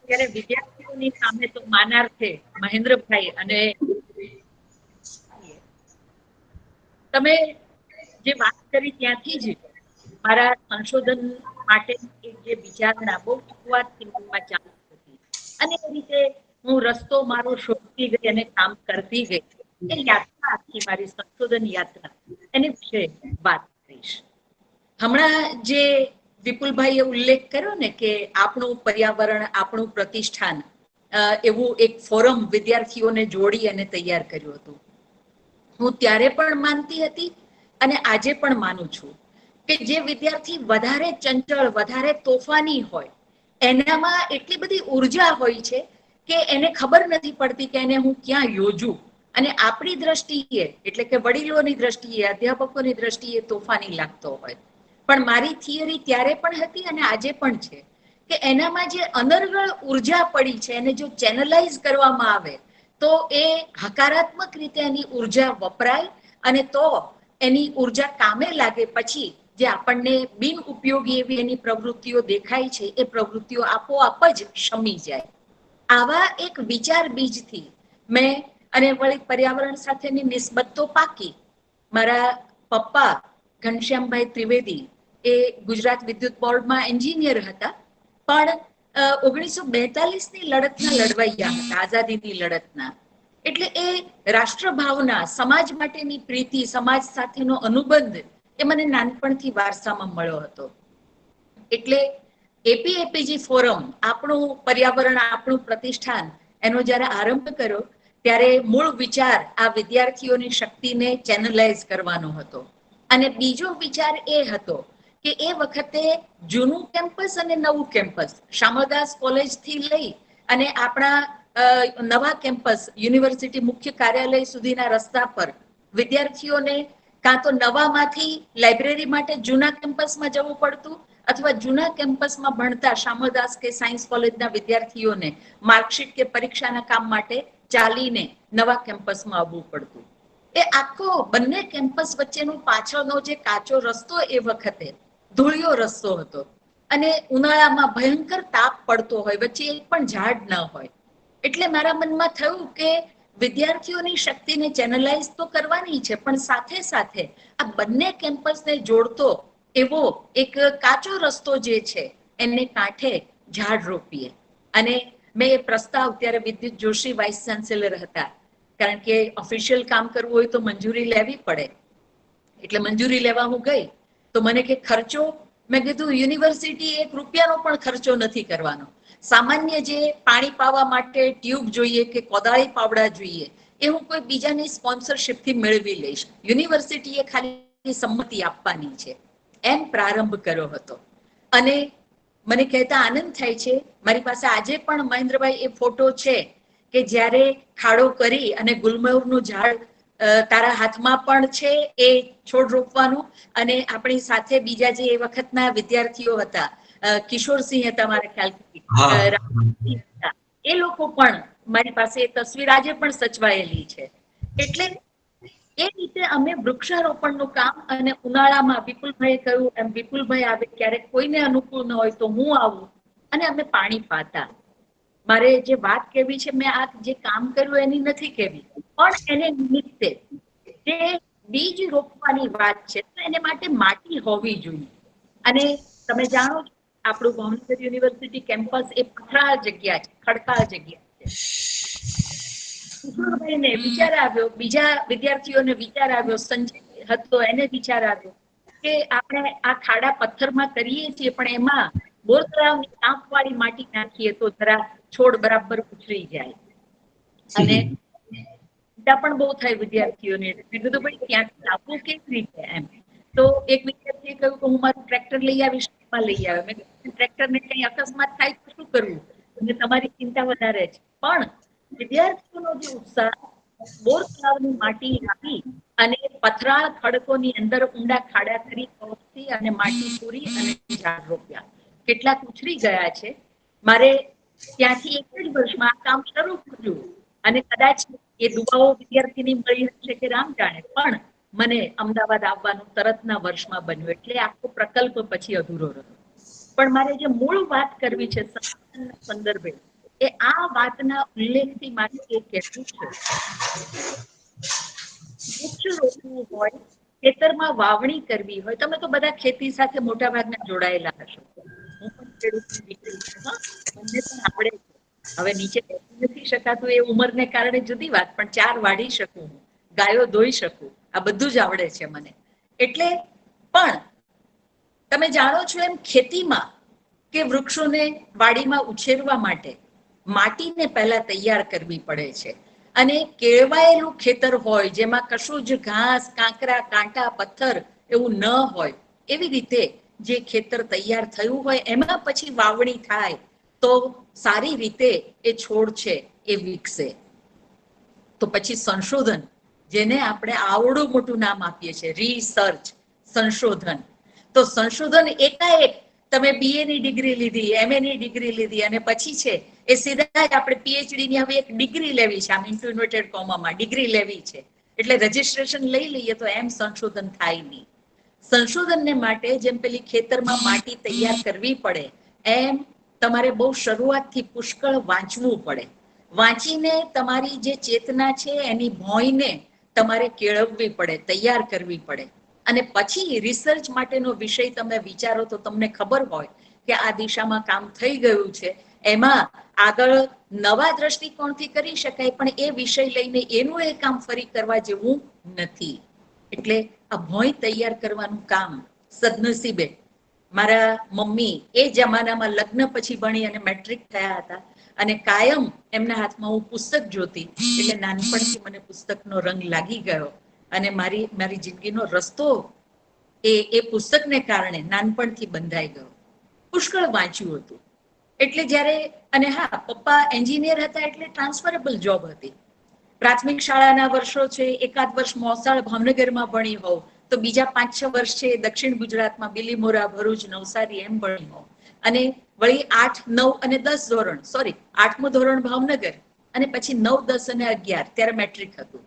ત્યારે વિદ્યાર્થીઓની સામે તો માનાર્થે મહેન્દ્રભાઈ અને તમે જે વાત કરી ત્યાંથી જ મારા સંશોધન માટે જે વિચારણા બહુ શરૂઆતથી ચાલુ હતી અને એ રીતે હું રસ્તો મારો શોધતી ગઈ અને કામ કરતી ગઈ. એ યાત્રા આખી મારી સંશોધન યાત્રા એની વિશે વાત કરીશ. હમણાં જે વિપુલભાઈએ ઉલ્લેખ કર્યો ને કે આપણું પર્યાવરણ આપણું પ્રતિષ્ઠાન એવું એક ફોરમ વિદ્યાર્થીઓને જોડી અને તૈયાર કર્યું હતું. હું ત્યારે પણ માનતી હતી અને આજે પણ માનું છું કે જે વિદ્યાર્થી વધારે ચંચળ વધારે તોફાની હોય એનામાં એટલી બધી ઉર્જા હોય છે કે એને ખબર નથી પડતી કે એને હું ક્યાં યોજું. અને આપણી દ્રષ્ટિએ એટલે કે વડીલોની દ્રષ્ટિએ અધ્યાપકોની દ્રષ્ટિએ તોફાની લાગતો હોય, પણ મારી થિયરી ત્યારે પણ હતી અને આજે પણ છે કે એનામાં જે અનર્ગળ ઉર્જા પડી છે એને જો ચેનલાઇઝ કરવામાં આવે તો એ હકારાત્મક રીતે એની ઉર્જા વપરાય અને તો એની ઉર્જા કામે લાગે. પછી જે આપણને બિન ઉપયોગી એવી એની પ્રવૃત્તિઓ દેખાય છે એ પ્રવૃત્તિઓ આપોઆપ જ શમી જાય. આવા એક વિચાર બીજથી મેં અને વળી પર્યાવરણ સાથેની નિસ્બત તો પાકી. મારા પપ્પા ઘનશ્યામભાઈ ત્રિવેદી એ ગુજરાત વિદ્યુત બોર્ડમાં એન્જિનિયર હતા, પણ 1942ની લડતના લડવૈયા હતા, આઝાદીની લડતના. એટલે એ રાષ્ટ્રભાવના, સમાજ માટેની પ્રીતિ, સમાજ સાથેનો અનુબંધ એ મને નાનપણથી વારસામાં મળ્યો હતો. એટલે એપીએપીજી ફોરમ, આપણું પર્યાવરણ આપણું પ્રતિષ્ઠાન, એનો જ્યારે આરંભ કર્યો ત્યારે મૂળ વિચાર આ વિદ્યાર્થીઓની શક્તિને ચેનલાઇઝ કરવાનો હતો. અને બીજો વિચાર એ હતો કે એ વખતે જૂનું કેમ્પસ અને નવું કેમ્પસ, શામળદાસ કોલેજથી લઈ અને આપણા નવા કેમ્પસ યુનિવર્સિટી મુખ્ય કાર્યાલય સુધીના રસ્તા પર વિદ્યાર્થીઓને કાં તો નવામાંથી લાઇબ્રેરી માટે જૂના કેમ્પસમાં જવું પડતું અથવા જૂના કેમ્પસમાં ભણતા શામળદાસ કે સાયન્સ કોલેજના વિદ્યાર્થીઓને માર્કશીટ કે પરીક્ષાના કામ માટે ચાલીને નવા કેમ્પસમાં આવવું પડતું. એ આખો બંને કેમ્પસ વચ્ચેનો પાછળનો જે કાચો રસ્તો એ વખતે ધૂળિયો રસ્તો હતો અને ઉનાળામાં ભયંકર તાપ પડતો હોય, વચ્ચે એક પણ ઝાડ ન હોય. એટલે મારા મનમાં થયું કે વિદ્યાર્થીઓની શક્તિને ચેનલાઇઝ તો કરવાની છે, પણ સાથે સાથે આ બંને કેમ્પસને જોડતો એવો એક કાચો રસ્તો જે છે એને કાંઠે ઝાડ રોપીએ. અને મેં એ પ્રસ્તાવ, ત્યારે વિદ્યુત જોશી વાઇસ ચાન્સેલર હતા, કારણ કે ઓફિશિયલ કામ કરવું હોય તો મંજૂરી લેવી પડે. એટલે મંજૂરી લેવા હું ગઈ તો મને કે ખર્ચો, મેં કીધું યુનિવર્સિટી એક રૂપિયાનો પણ ખર્ચો નથી કરવાનો. સામાન્ય જે પાણી પાવા માટે ટ્યુબ જોઈએ કે કોદાળી પાવડા જોઈએ એ હું કોઈ બીજાની સ્પોન્સરશિપથી મેળવી લઈશ. યુનિવર્સિટીએ ખાલી સંમતિ આપવાની છે. એમ પ્રારંભ કર્યો હતો. અને મને કહેતા આનંદ થાય છે, મારી પાસે આજે પણ મહેન્દ્રભાઈ એ ફોટો છે કે જ્યારે ખાડો કરી અને ગુલમોહરનું ઝાડ તારા હાથમાં પણ છે એ છોડ રોપવાનું, અને આપણી સાથે બીજા જે એ વખતના વિદ્યાર્થીઓ હતા, કિશોરસિંહ હતા મારા ખ્યાલથી, એ લોકો પણ મારી પાસે એ તસવીર આજે પણ સચવાયેલી છે. એટલે એ રીતે અમે વૃક્ષારોપણનું કામ, અને ઉનાળામાં વિપુલભાઈએ કહ્યું એમ વિપુલભાઈ આવે ક્યારેક કોઈને અનુકૂળ ન હોય તો હું આવું અને અમે પાણી પાતા. મારે જે વાત કહેવી છે, મેં આ જે કામ કર્યું એની નથી કહેવી, પણ એને નિમિત્તે જે બીજ રોપવાની વાત છે તો એને માટે માટી હોવી જોઈએ. અને તમે જાણો છો આપણું ભાવનગર યુનિવર્સિટી કેમ્પસ એ પથરાળ જગ્યા છે, ખડકાળ જગ્યા છે. કિશોરભાઈને વિચાર આવ્યો, બીજા વિદ્યાર્થીઓને વિચાર આવ્યો, સંજય હતો એને વિચાર આવ્યો કે આપણે આ ખાડા પથ્થરમાં કરીએ છીએ પણ એમાં બોર તળાવની કાંપવાળી માટી નાખીએ તો જરા છોડ બરાબર ઉછળી જાય. અને પણ બહુ થાય વિદ્યાર્થીઓને. મેં કીધું ભાઈ ત્યાંથી લાવવું કેવી રીતે એમ. તો એક વિદ્યાર્થીએ કહ્યું કે હું મારું ટ્રેક્ટર લઈ આવીશ. લઈ આવે. મેં કીધું ટ્રેક્ટરને કઈ અકસ્માત થાય તો શું કરવું, અને તમારી ચિંતા વધારે છે. પણ વિદ્યાર્થીઓનો જે ઉત્સાહ, બોર તળાવની માટી નાખી અને પથરાળ ખડકોની અંદર ઊંડા ખાડા કરી અને માટી પૂરી અને ઝાડ રોપ્યા. કેટલાક ઉછળી ગયા છે. મારે ત્યાંથી એક જ વર્ષમાં આ કામ શરૂ કર્યું અને કદાચ એ દુઆઓ વિદ્યાર્થીની મળી હશે કે રામ જાણે, પણ મને અમદાવાદ આવવાનું તરતના વર્ષમાં બન્યું, એટલે આખો પ્રકલ્પ પછી અધૂરો રહ્યો. પણ મારે જે મૂળ વાત કરવી છે સંદર્ભે, એ આ વાતના ઉલ્લેખથી મારે એ કહેવું છે, વૃક્ષ રોપવું હોય, ખેતરમાં વાવણી કરવી હોય, તમે તો બધા ખેતી સાથે મોટા ભાગના જોડાયેલા હશો. હું પણ ખેડૂતની દીકરી છું, હા, મને પણ આવડે છે. હવે નીચે બેસી નથી શકાતું એ ઉંમરને કારણે જુદી વાત, પણ ચાર વાઢી શકું હું, ગાયો ધોઈ શકું, આ બધું જ આવડે છે મને. એટલે પણ તમે જાણો છો એમ ખેતીમાં કે વૃક્ષોને વાડીમાં ઉછેરવા માટે માટીને પહેલા તૈયાર કરવી પડે છે. અને કેળવાયેલું ખેતર હોય, જેમાં કશું જ ઘાસ, કાંકરા, કાંટા, પથ્થર એવું ન હોય, એવી રીતે જે ખેતર તૈયાર થયું હોય એમાં પછી વાવણી થાય તો સારી રીતે એ છોડ છે એ વિકસે. તો પછી સંશોધન, જેને આપણે આવડું મોટું નામ આપીએ છીએ રિસર્ચ, સંશોધન. તો સંશોધન એકાએક તમે BA ની ડિગ્રી લીધી, MA ની ડિગ્રી લીધી અને પછી છે એ સીધા જ આપણે PhD ની હવે એક ડિગ્રી લેવી છે, આમ ઇન્ટરનેટેડ કોમામાં ડિગ્રી લેવી છે, એટલે રજીસ્ટ્રેશન લઈ લઈએ તો એમ સંશોધન થાય નહીં. સંશોધનને માટે જેમ પેલી ખેતરમાં માટી તૈયાર કરવી પડે, એમ તમારે બહુ શરૂઆતથી પુષ્કળ વાંચવું પડે. વાંચીને તમારી જે ચેતના છે એની ભોંયને તમારે કેળવવી પડે, તૈયાર કરવી પડે. અને પછી રિસર્ચ માટેનો વિષય તમે વિચારો તો તમને ખબર હોય કે આ દિશામાં કામ થઈ ગયું છે, એમાં આગળ નવા દ્રષ્ટિકોણથી કરી શકાય, પણ એ વિષય લઈને એનું એ કામ ફરી કરવા જેવું નથી. એટલે આ ભોંય તૈયાર કરવાનું કામ સદનસીબે મારા મમ્મી એ જમાનામાં લગ્ન પછી ભણી અને મેટ્રિક થયા હતા, અને કાયમ એમના હાથમાં હું પુસ્તક જોતી, એટલે નાનપણથી મને પુસ્તકનો રંગ લાગી ગયો અને મારી જિંદગીનો રસ્તો એ પુસ્તકને કારણે નાનપણથી બંધાઈ ગયો. પુષ્કળ વાંચ્યું હતું. એટલે જ્યારે, અને હા, પપ્પા એન્જિનિયર હતા એટલે ટ્રાન્સફરેબલ જોબ હતી. પ્રાથમિક શાળાના વર્ષો છે, એકાદ વર્ષ મોસાળ ભાવનગરમાં ભણી હોઉં, તો બીજા 5-6 વર્ષ છે દક્ષિણ ગુજરાતમાં બિલીમોરા, ભરૂચ, નવસારી એમ ભણી હોઉં. અને વળી 8, 9 અને 10 ધોરણ, સોરી 8મું ધોરણ ભાવનગર, અને પછી 9, 10 અને 11 ત્યારે મેટ્રિક હતું.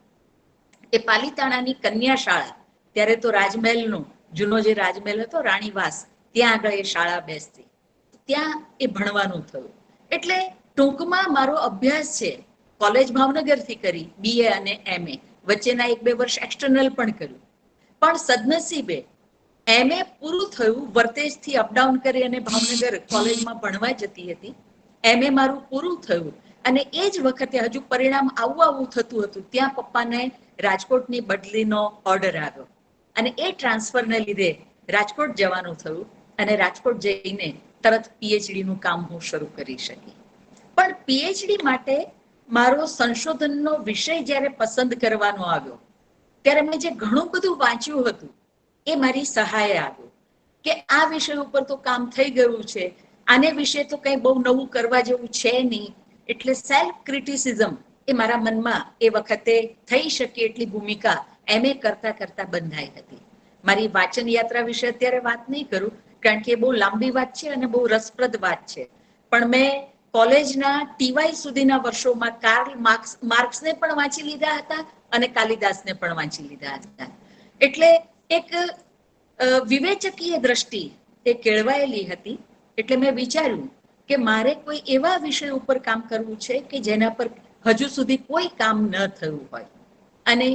એ પાલીતાણાની કન્યા શાળા, ત્યારે તો રાજમહેલનું, જૂનો જે રાજમહેલ હતો રાણીવાસ, ત્યાં આગળ એ શાળા બેસતી, ત્યાં એ ભણવાનું થયું. એટલે ટૂંકમાં મારો અભ્યાસ છે કોલેજ ભાવનગરથી કરી, BA અને MA, વચ્ચેના 1-2 વર્ષ એક્સટર્નલ પણ કર્યું. પણ સદનસીબે MA પૂરું થયું, વર્તેજથી અપડાઉન કરી અને ભાવનગર કોલેજમાં ભણવા જતી હતી. MA મારું પૂરું થયું અને એ જ વખતે હજુ પરિણામ આવું થતું હતું, ત્યાં પપ્પાને રાજકોટની બદલીનો ઓર્ડર આવ્યો અને એ ટ્રાન્સફરને લીધે રાજકોટ જવાનું થયું, અને રાજકોટ જઈને તરત PhD નું કામ હું શરૂ કરી શકી. પણ PhD માટે મારો સંશોધનનો વિષય જ્યારે પસંદ કરવાનો આવ્યો, ત્યારે મેં જે ઘણું બધું વાંચ્યું હતું એ મારી સહાય આવ્યું કે આ વિષય ઉપર તો કામ થઈ ગયું છે, આને વિશે તો કંઈ બહુ નવું કરવા જેવું છે નહીં. એટલે સેલ્ફ ક્રિટિસિઝમ એ મારા મનમાં એ વખતે થઈ શકે એટલી ભૂમિકા MA કરતા કરતા બંધાઈ હતી. મારી વાંચન યાત્રા વિશે અત્યારે વાત નહીં કરું, કારણ કે એ બહુ લાંબી વાત છે અને બહુ રસપ્રદ વાત છે. પણ મેં કોલેજના TY સુધીના વર્ષોમાં કાર્લ માર્ક્સને પણ વાંચી લીધા હતા અને કાલિદાસને પણ વાંચી લીધા હતા. એટલે એક વિવેચકીય દ્રષ્ટિ એ કેળવાયેલી હતી. એટલે મેં વિચાર્યું કે મારે કોઈ એવા વિષય ઉપર કામ કરવું છે કે જેના પર હજુ સુધી કોઈ કામ ન થયું હોય. અને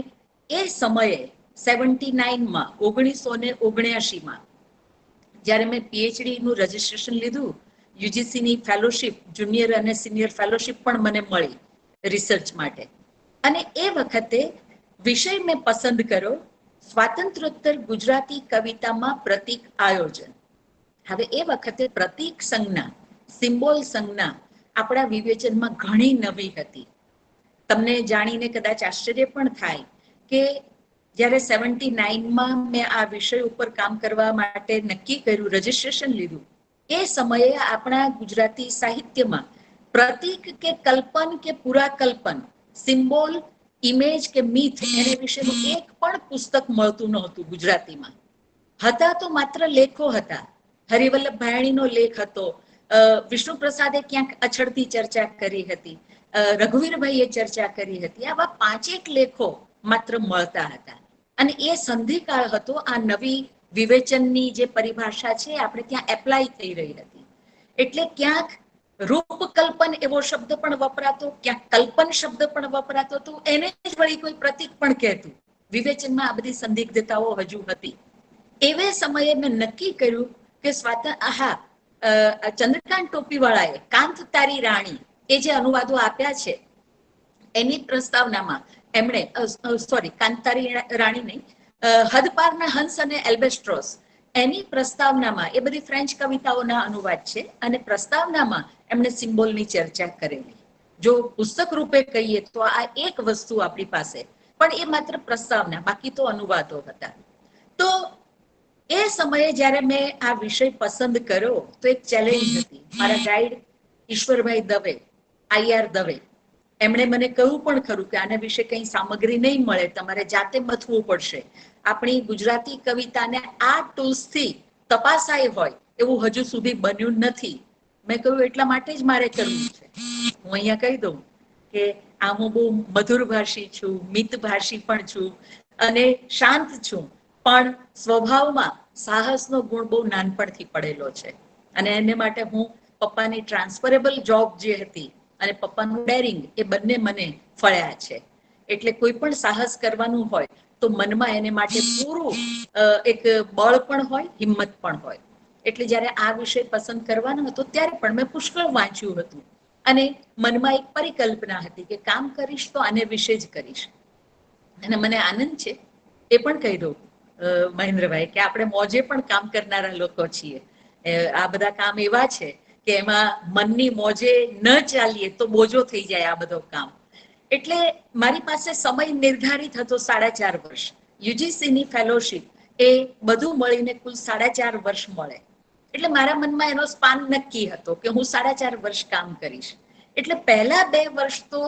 એ સમયે 79માં 1979માં જ્યારે મેં PhD નું રજીસ્ટ્રેશન લીધું, UGC ની ફેલોશિપ, જુનિયર અને સિનિયર ફેલોશિપ પણ મને મળી રિસર્ચ માટે. અને એ વખતે વિષય મેં પસંદ કર્યો સ્વાતંત્ર્યોત્તર ગુજરાતી કવિતામાં પ્રતીક આયોજન. હવે એ વખતે પ્રતીક સંજ્ઞા, સિમ્બોલ સંજ્ઞા આપણા વિવેચનમાં ઘણી નવી હતી. તમને જાણીને કદાચ આશ્ચર્ય પણ થાય કે જ્યારે 79માં મેં આ વિષય ઉપર કામ કરવા માટે નક્કી કર્યું, રજીસ્ટ્રેશન લીધું, એ સમયે આપણા ગુજરાતી સાહિત્યમાં પ્રતીક કે કલ્પન કે પુરાકલ્પન, સિમ્બોલ, ઇમેજ કે મિથ એને વિશેનું એક પણ પુસ્તક મળતું નહોતું ગુજરાતીમાં. હતા તો માત્ર લેખો હતા. હરિવલ્લભ ભાયાણીનો લેખ હતો, વિષ્ણુ પ્રસાદે ક્યાંક અછડતી ચર્ચા કરી હતી, રઘુવીરભાઈએ ચર્ચા કરી હતી. આવા 5 લેખો માત્ર મળતા હતા. અને એ સંધિકાળ હતો, આ નવી વિવેચનની જે પરિભાષા છે આપણે ત્યાં એપ્લાય થઈ રહી હતી. એટલે ક્યાંક રૂપકલ્પન એવો શબ્દ પણ વપરાતો, ક્યાંક કલ્પન શબ્દ પણ વપરાતો, તો એને જ વળી કોઈ પ્રતીક પણ કહેતું. વિવેચનમાં આ બધી સંદિગ્ધતાઓ હજુ હતી. એવે સમયે મેં નક્કી કર્યું કે ચંદ્રકાંત ટોપીવાળાએ કાંત તારી રાણી એ જે અનુવાદો આપ્યા છે એની પ્રસ્તાવનામાં એમણે કાંતારી રાણી નહીં, હદપારના હંસ અને એલ્બેસ્ટ્રોસ એની પ્રસ્તાવનામાં, એ બધી ફ્રેન્ચ કવિતાઓના અનુવાદ છે, અને પ્રસ્તાવનામાં એમણે સિમ્બોલની ચર્ચા કરેલી. જો પુસ્તક રૂપે કહીએ તો આ એક વસ્તુ આપણી પાસે, પણ એ માત્ર પ્રસ્તાવના, બાકી તો અનુવાદો હતા. તો એ સમયે જ્યારે મેં આ વિષય પસંદ કર્યો તો એક ચેલેન્જ હતી. મારા ગાઈડ ઈશ્વરભાઈ દવે, આઈઆર દવે, એમણે મને કહ્યું પણ ખરું કે આના વિશે કંઈ સામગ્રી નહીં મળે, તમારે જાતે મથવું પડશે. આપણી ગુજરાતી કવિતાને આ ટૂલ્સથી તપાસાઈ હોય એવું હજુ સુધી બન્યું નથી. મેં કહ્યું એટલા માટે જ મારે કરવું છે. હું અહીંયા કહી દઉં કે હું બહુ મધુરભાષી છું, મિતભાષી પણ છું અને શાંત છું, પણ સ્વભાવમાં સાહસનો ગુણ બહુ નાનપણથી પડેલો છે. અને એને માટે હું પપ્પાની ટ્રાન્સફરેબલ જોબ જે હતી અને પપ્પાનું ડેરિંગ, એ બંને મને ફળ્યા છે. એટલે કોઈ પણ સાહસ કરવાનું હોય તો મનમાં એને માટે પૂરું એક બળ પણ હોય, હિંમત પણ હોય. એટલે જ્યારે આ વિષય પસંદ કરવાનો હતો ત્યારે પણ મેં પુષ્કળ વાંચ્યું હતું અને મનમાં એક પરિકલ્પના હતી કે કામ કરીશ તો આને વિશે જ કરીશ. અને મને આનંદ છે એ પણ કહી દઉં મહેન્દ્રભાઈ કે આપણે મોજે પણ કામ કરનારા લોકો છીએ. આ બધા કામ એવા છે કે એમાં મનની મોજે ન ચાલીએ તો બોજો થઈ જાય આ બધો કામ. એટલે મારી પાસે સમય નિર્ધારિત હતો 4.5 વર્ષ. યુજીસીની ફેલોશિપ એ બધું મળીને કુલ 4.5 વર્ષ મળે. એટલે મારા મનમાં એનો સ્પાન નક્કી હતો કે હું 4.5 વર્ષ કામ કરીશ. એટલે પહેલા 2 વર્ષ તો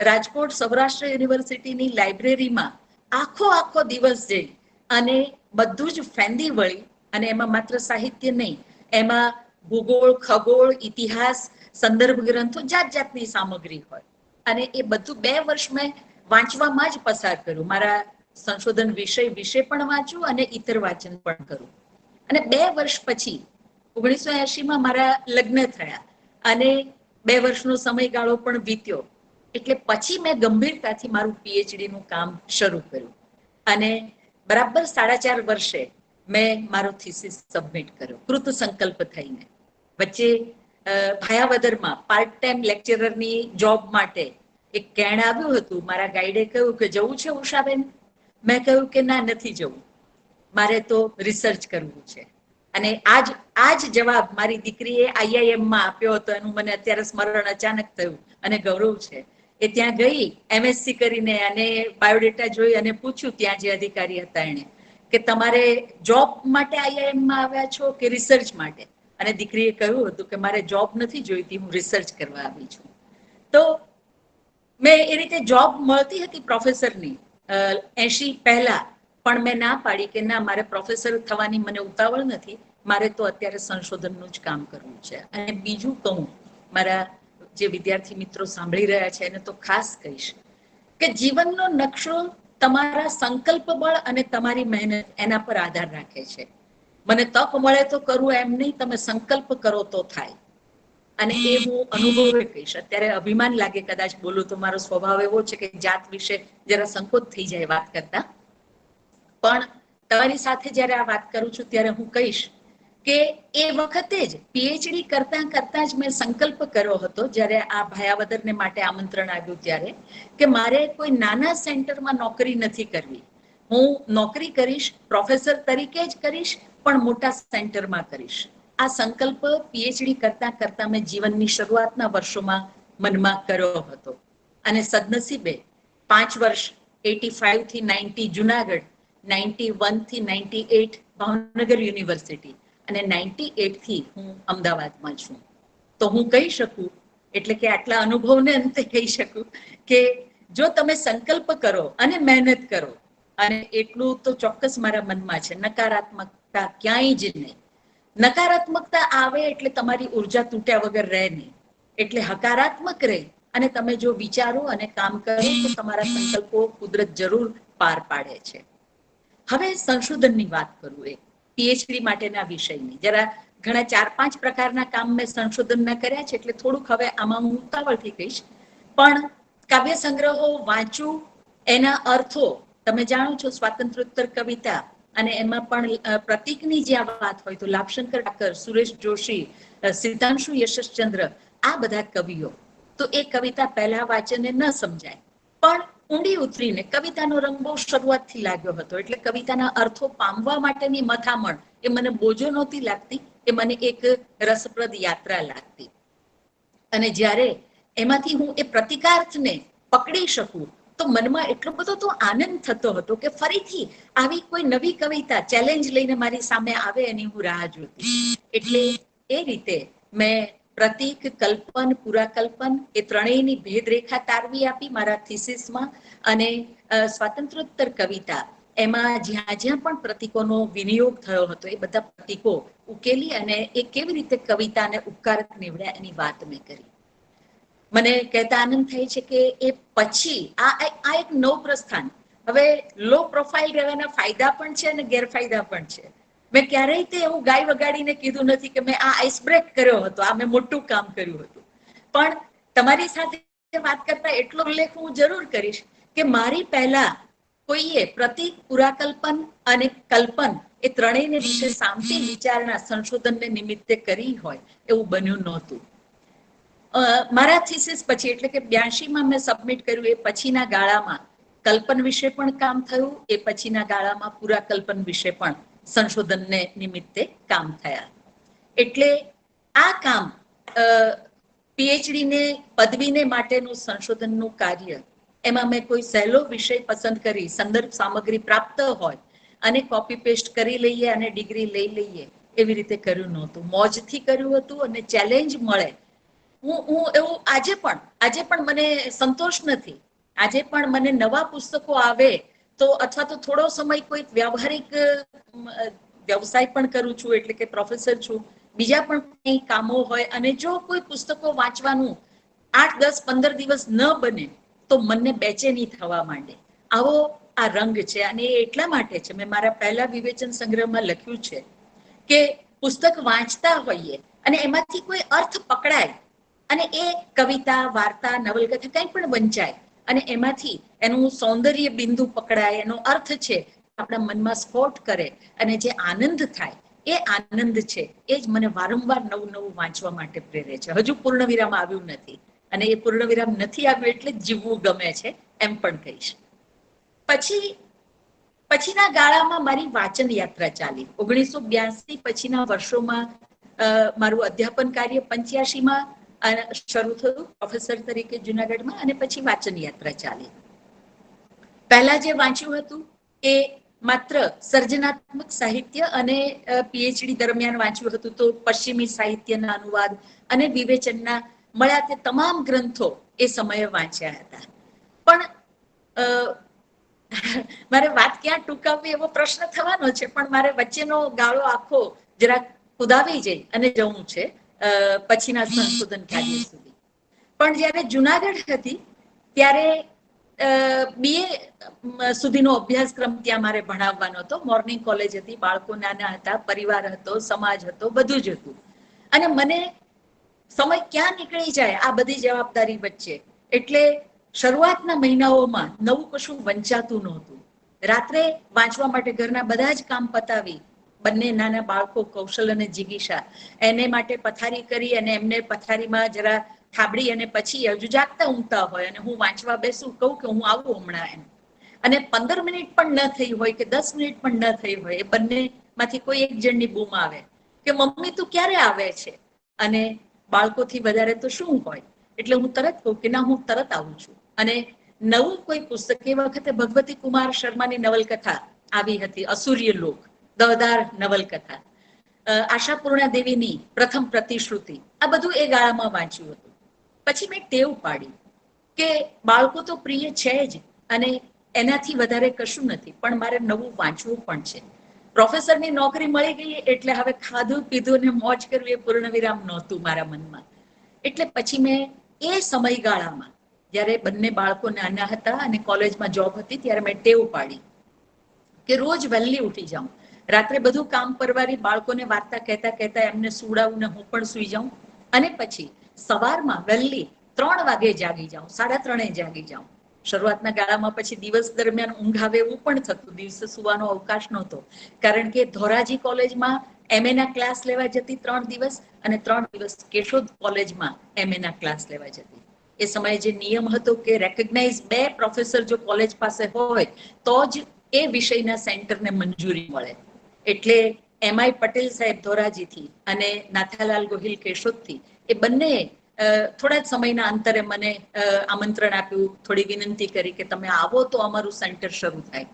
રાજકોટ સૌરાષ્ટ્ર યુનિવર્સિટીની લાઇબ્રેરીમાં આખો દિવસ જઈ અને બધું જ ફેંદી વળી, અને એમાં માત્ર સાહિત્ય નહીં, એમાં ભૂગોળ, ખગોળ, ઇતિહાસ, સંદર્ભ ગ્રંથો, જાત જાતની સામગ્રી હોય. અને એ બધું 2 વર્ષ મેં વાંચવામાં જ પસાર કર્યું. મારા સંશોધન વિષય વિશે પણ વાંચ્યું અને ઇતર વાંચન પણ કરું. અને 2 વર્ષ પછી 1980માં મારા લગ્ન થયા અને 2 વર્ષનો સમયગાળો પણ વીત્યો. એટલે પછી મેં ગંભીરતાથી મારું પીએચડી નું કામ શરૂ કર્યું અને બરાબર 4.5 વર્ષે મેં મારો થીસીસ સબમિટ કર્યો, કૃત સંકલ્પ થઈને. વચ્ચે ભાયાવદરમાં પાર્ટ ટાઈમ લેક્ચરરની જોબ માટે એક કેણ આવ્યું હતું. મારા ગાઈડે કહ્યું કે જવું છે ઉષાબેન? મેં કહ્યું કે ના, નથી જવું, મારે તો રિસર્ચ કરવું છે. અને આજ જવાબ મારી દીકરીએ આઈઆઈએમમાં આપ્યો હતો, એનું મને અત્યારે સ્મરણ અચાનક થયું અને ગૌરવ છે. એ ત્યાં ગઈ એમએસસી કરીને અને બાયોડેટા જોઈ અને પૂછ્યું ત્યાં જે અધિકારી હતા એને કે તમારે જોબ માટે આઈઆઈએમમાં આવ્યા છો કે રિસર્ચ માટે? અને દીકરીએ કહ્યું હતું કે મારે જોબ નથી જોઈતી, હું રિસર્ચ કરવા આવી છું. તો મેં એ રીતે જોબ મળતી હતી પ્રોફેસરની 80 પહેલા, પણ મેં ના પાડી કે ના, મારે પ્રોફેસર થવાની મને ઉતાવળ નથી, મારે તો અત્યારે સંશોધનનું જ કામ કરવું છે. અને બીજું કહું, મારા જે વિદ્યાર્થી મિત્રો સાંભળી રહ્યા છે એને તો ખાસ કહીશ કે જીવનનો નકશો તમારા સંકલ્પ બળ અને તમારી મહેનત એના પર આધાર રાખે છે. મને તક મળે તો કરવું એમ નહીં, તમે સંકલ્પ કરો તો થાય. અને એ હું અનુભવે કહીશ. અત્યારે અભિમાન લાગે કદાચ બોલું તો, મારો સ્વભાવ એવો છે કે જાત વિશે જરા સંકોચ થઈ જાય વાત કરતા. પણ તમારી સાથે જ્યારે આ વાત કરું છું ત્યારે હું કહીશ કે એ વખતે જ પીએચડી કરતા જ મેં સંકલ્પ કર્યો હતો, જ્યારે આ ભાયાવદરને માટે આમંત્રણ આવ્યું ત્યારે, કે મારે કોઈ નાના સેન્ટરમાં નોકરી નથી કરવી. હું નોકરી કરીશ, પ્રોફેસર તરીકે જ કરીશ, પણ મોટા સેન્ટરમાં કરીશ. આ સંકલ્પ પીએચડી કરતા મેં જીવનની શરૂઆતના વર્ષોમાં મનમાં કર્યો હતો. અને સદનસીબે 5 વર્ષ 85 થી 90 જુનાગઢ, 91 થી 98 ભાવનગર યુનિવર્સિટી અને 98 થી હું અમદાવાદમાં છું. તો હું કહી શકું, એટલે કે આટલા અનુભવને અંતે કહી શકું કે જો તમે સંકલ્પ કરો અને મહેનત કરો, અને એટલું તો ચોક્કસ મારા મનમાં છે, નકારાત્મકતા ક્યાંય જ નહીં. નકારાત્મકતા આવે એટલે તમારી ઉર્જા તૂટ્યા વગર રહે નહીં. એટલે હકારાત્મક રહે અને તમે જો વિચારો અને કામ કરો તો તમારા સંકલ્પો કુદરત જરૂર પાર પાડે છે. હવે સંશોધનની વાત કરું, એક પીએચડી માટેના વિષયની જરા ઘણા 4-5 પ્રકારના કામ મેં સંશોધનના કર્યા છે, એટલે થોડુંક હવે આમાં હું ઉતાવળથી કહીશ. પણ કાવ્ય સંગ્રહો વાંચું, એના અર્થો તમે જાણો છો, સ્વાતંત્ર્યોત્તર કવિતા અને એમાં પણ પ્રતીકની જ્યાં વાત હોય તો લાભશંકર ઠાકર, સુરેશ જોશી, સિદ્ધાંશુ યશસ્ચંદ્ર, આ બધા કવિઓ, તો એ કવિતા પહેલા વાંચને ન સમજાય, પણ ઊંડી ઉતરીને કવિતાનો રંગ બહુ શરૂઆતથી લાગ્યો હતો, એટલે કવિતાના અર્થો પામવા માટેની મથામણ એ મને બોજો નહોતી લાગતી, એ મને એક રસપ્રદ યાત્રા લાગતી. અને જ્યારે એમાંથી હું એ પ્રતિકાર્થને પકડી શકું તો મનમાં એટલો બધો તો આનંદ થતો હતો કે ફરીથી આવી કોઈ નવી કવિતા ચેલેન્જ લઈને મારી સામે આવે એની હું રાહ જોતી. એટલે એ રીતે મેં પ્રતીક, કલ્પન, પુરાકલ્પન એ ત્રણેયની ભેદરેખા તારવી આપી મારા થીસીસમાં. અને સ્વાતંત્ર્યોત્તર કવિતા એમાં જ્યાં જ્યાં પણ પ્રતીકોનો વિનિયોગ થયો હતો એ બધા પ્રતીકો ઉકેલી અને એ કેવી રીતે કવિતાને ઉપકારક નીવડ્યા એની વાત મેં કરી. મને કહેતા આનંદ થાય છે કે એ પછી આ એક નવ પ્રસ્થાન. હવે લો પ્રોફાઇલ રહેવાના ફાયદા પણ છે અને ગેરફાયદા પણ છે. મેં ક્યારેય તે એવું ગાય વગાડીને કીધું નથી કે મેં આ આઈસ બ્રેક કર્યો હતો, આ મેં મોટું કામ કર્યું હતું. પણ તમારી સાથે વાત કરતા એટલો ઉલ્લેખ હું જરૂર કરીશ કે મારી પહેલા કોઈએ પ્રતીક, પુરાકલ્પન અને કલ્પન એ ત્રણેયને વિશે સામટી વિચારણા સંશોધનને નિમિત્તે કરી હોય એવું બન્યું નહોતું. મારા થીસીસ પછી એટલે કે 82માં મેં સબમિટ કર્યું એ પછીના ગાળામાં કલ્પન વિશે પણ કામ થયું, એ પછીના ગાળામાં પુરાકલ્પન વિશે પણ સંશોધનને નિમિત્તે કામ થયા. એટલે આ કામ પીએચડીને પદવીને માટેનું સંશોધનનું કાર્ય, એમાં મેં કોઈ સહેલો વિષય પસંદ કરી, સંદર્ભ સામગ્રી પ્રાપ્ત હોય અને કોપી પેસ્ટ કરી લઈએ અને ડિગ્રી લઈ લઈએ એવી રીતે કર્યું નહોતું. મોજથી કર્યું હતું અને ચેલેન્જ મળે. હું એવું આજે પણ મને સંતોષ નથી. આજે પણ મને નવા પુસ્તકો આવે તો, અથવા તો થોડો સમય કોઈ વ્યવહારિક વ્યવસાય પણ કરું છું, એટલે કે પ્રોફેસર છું, બીજા પણ કંઈ કામો હોય અને જો કોઈ પુસ્તકો વાંચવાનું 8, 10, 15 દિવસ ન બને તો મનને બેચેની થવા માંડે. આવો આ રંગ છે અને એ એટલા માટે છે, મેં મારા પહેલા વિવેચન સંગ્રહમાં લખ્યું છે કે પુસ્તક વાંચતા હોઈએ અને એમાંથી કોઈ અર્થ પકડાય અને એ કવિતા, વાર્તા, નવલકથા કંઈ પણ વંચાય અને એમાંથી એનું સૌંદર્ય બિંદુ પકડાય, એનો અર્થ છે આપણા મનમાં સ્ફોટ કરે અને જે આનંદ થાય એ આનંદ છે, એ જ મને વારંવાર નવું નવું વાંચવા માટે પ્રેરે છે. હજુ પૂર્ણ વિરામ આવ્યું નથી અને એ પૂર્ણ વિરામ નથી આવ્યું એટલે જ જીવવું ગમે છે એમ પણ કહીશ. પછીના ગાળામાં મારી વાંચન યાત્રા ચાલી. 1982 પછીના વર્ષોમાં મારું અધ્યાપન કાર્ય 85માં શરૂ થયું પ્રોફેસર તરીકે જુનાગઢમાં, અને પછી વાંચન યાત્રા ચાલી. પહેલા જે વાંચ્યું હતું એ માત્ર સર્જનાત્મક સાહિત્ય અને પીએચડી દરમિયાન વાંચ્યું હતું તો પશ્ચિમી સાહિત્યના અનુવાદ અને વિવેચનના મળ્યા તે તમામ ગ્રંથો એ સમયે વાંચ્યા હતા. પણ મારે વાત ક્યાં ટૂંકાવવી એવો પ્રશ્ન થવાનો છે, પણ મારે વચ્ચેનો ગાળો આખો જરાક કુદાવી જઈ અને જવું છે પછીના સંશોધન કાર્ય સુધી. પણ જ્યારે જુનાગઢ હતી ત્યારે BA સુધીનો અભ્યાસક્રમ ત્યાં મારે ભણાવવાનો હતો. મોર્નિંગ કોલેજ હતી, બાળકો નાના હતા, પરિવાર હતો, સમાજ હતો, બધું જ હતું. અને મને સમય ક્યાં નીકળી જાય આ બધી જવાબદારી વચ્ચે, એટલે શરૂઆતના મહિનાઓમાં નવું કશું વંચાતું નહોતું. રાત્રે વાંચવા માટે ઘરના બધા જ કામ પતાવી, બંને નાના બાળકો કૌશલ અને જિગીશા, એને માટે પથારી કરી અને એમને પથારીમાં જરા થાબડી અને પછી હજુ જાગતા ઊંઘતા હોય અને હું વાંચવા બેસું, કહું કે હું આવું હમણાં એમ. અને 15 મિનિટ પણ ન થઈ હોય કે 10 મિનિટ પણ ન થઈ હોય, એ બંને માંથી કોઈ એક જણની બૂમ આવે કે મમ્મી તું ક્યારે આવે છે? અને બાળકોથી વધારે તો શું હોય, એટલે હું તરત કહું કે ના, હું તરત આવું છું. અને નવું કોઈ પુસ્તક, એ વખતે ભગવતી કુમાર શર્માની નવલકથા આવી હતી, અસૂર્ય લોક, દવદાર નવલકથા, આશાપૂર્ણા દેવીની પ્રથમ પ્રતિશ્રુતિ, આ બધું એ ગાળામાં વાંચ્યું હતું. પછી મેં ટેવ પાડી કે બાળકો તો પ્રિય છે જ અને એનાથી વધારે કશું નથી, પણ મારે નવું વાંચવું પણ છે. પ્રોફેસરની નોકરી મળી ગઈ એટલે હવે ખાધું પીધું ને મોજ કરવી એ પૂર્ણ વિરામ નહોતું મારા મનમાં. એટલે પછી મેં એ સમયગાળામાં જ્યારે બંને બાળકો નાના હતા અને કોલેજમાં જોબ હતી ત્યારે મેં ટેવ પાડી કે રોજ વહેલી ઉઠી જાઉં. રાત્રે બધું કામ પરવારી બાળકોને વાર્તા કહેતા કહેતા એમને સુવડાવીને હું પણ સુઈ જાઉં અને પછી સવારમાં વહેલી 3 વાગે જાગી જાઉં, 3:30 જાગી જાઉં. શરૂઆતના ગાળામાં પછી દિવસ દરમિયાન ઊંઘ આવે એવું પણ થતું, દિવસે સુવાનો અવકાશ નહોતો, કારણ કે ધોરાજી કોલેજમાં MA ના ક્લાસ લેવા જતી 3 દિવસ અને 3 દિવસ કેશોદ કોલેજમાં MA ના ક્લાસ લેવા જતી. એ સમયે જે નિયમ હતો કે રેકગ્નાઇઝ 2 પ્રોફેસર જો કોલેજ પાસે હોય તો જ એ વિષયના સેન્ટરને મંજૂરી મળે. એટલે MI પટેલ સાહેબ ધોરાજીથી અને નાથાલાલ ગોહિલ કેશોદથી એ બંને થોડા જ સમયના અંતરે મને આમંત્રણ આપ્યું, થોડી વિનંતી કરી કે તમે આવો તો અમારું સેન્ટર શરૂ થાય.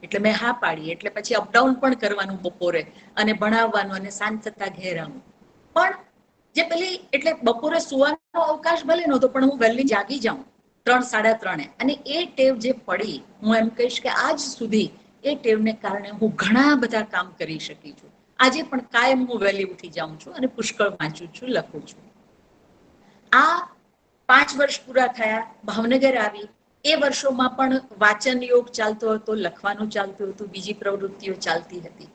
એટલે મેં હા પાડી. એટલે પછી અપડાઉન પણ કરવાનું બપોરે અને ભણાવવાનું અને સાંજ થતા ઘેર આવવાનું. પણ જે પેલી એટલે બપોરે સુવાનો અવકાશ ભલે નહોતો, પણ હું વહેલી જાગી જાઉં 3-3:30 અને એ ટેવ જે પડી, હું એમ કહીશ કે આજ સુધી એ ટેવને કારણે હું ઘણા બધા કામ કરી શકી છું. આજે પણ કાયમ હું વહેલી ઉઠી જાઉં છું અને પુષ્કળ વાંચું છું, લખું છું. આ 5 વર્ષ પૂરા થયા, ભાવનગર આવી. એ વર્ષોમાં પણ વાચન યોગ ચાલતો હતો, લખવાનું ચાલતું હતું, બીજી પ્રવૃત્તિઓ ચાલતી હતી.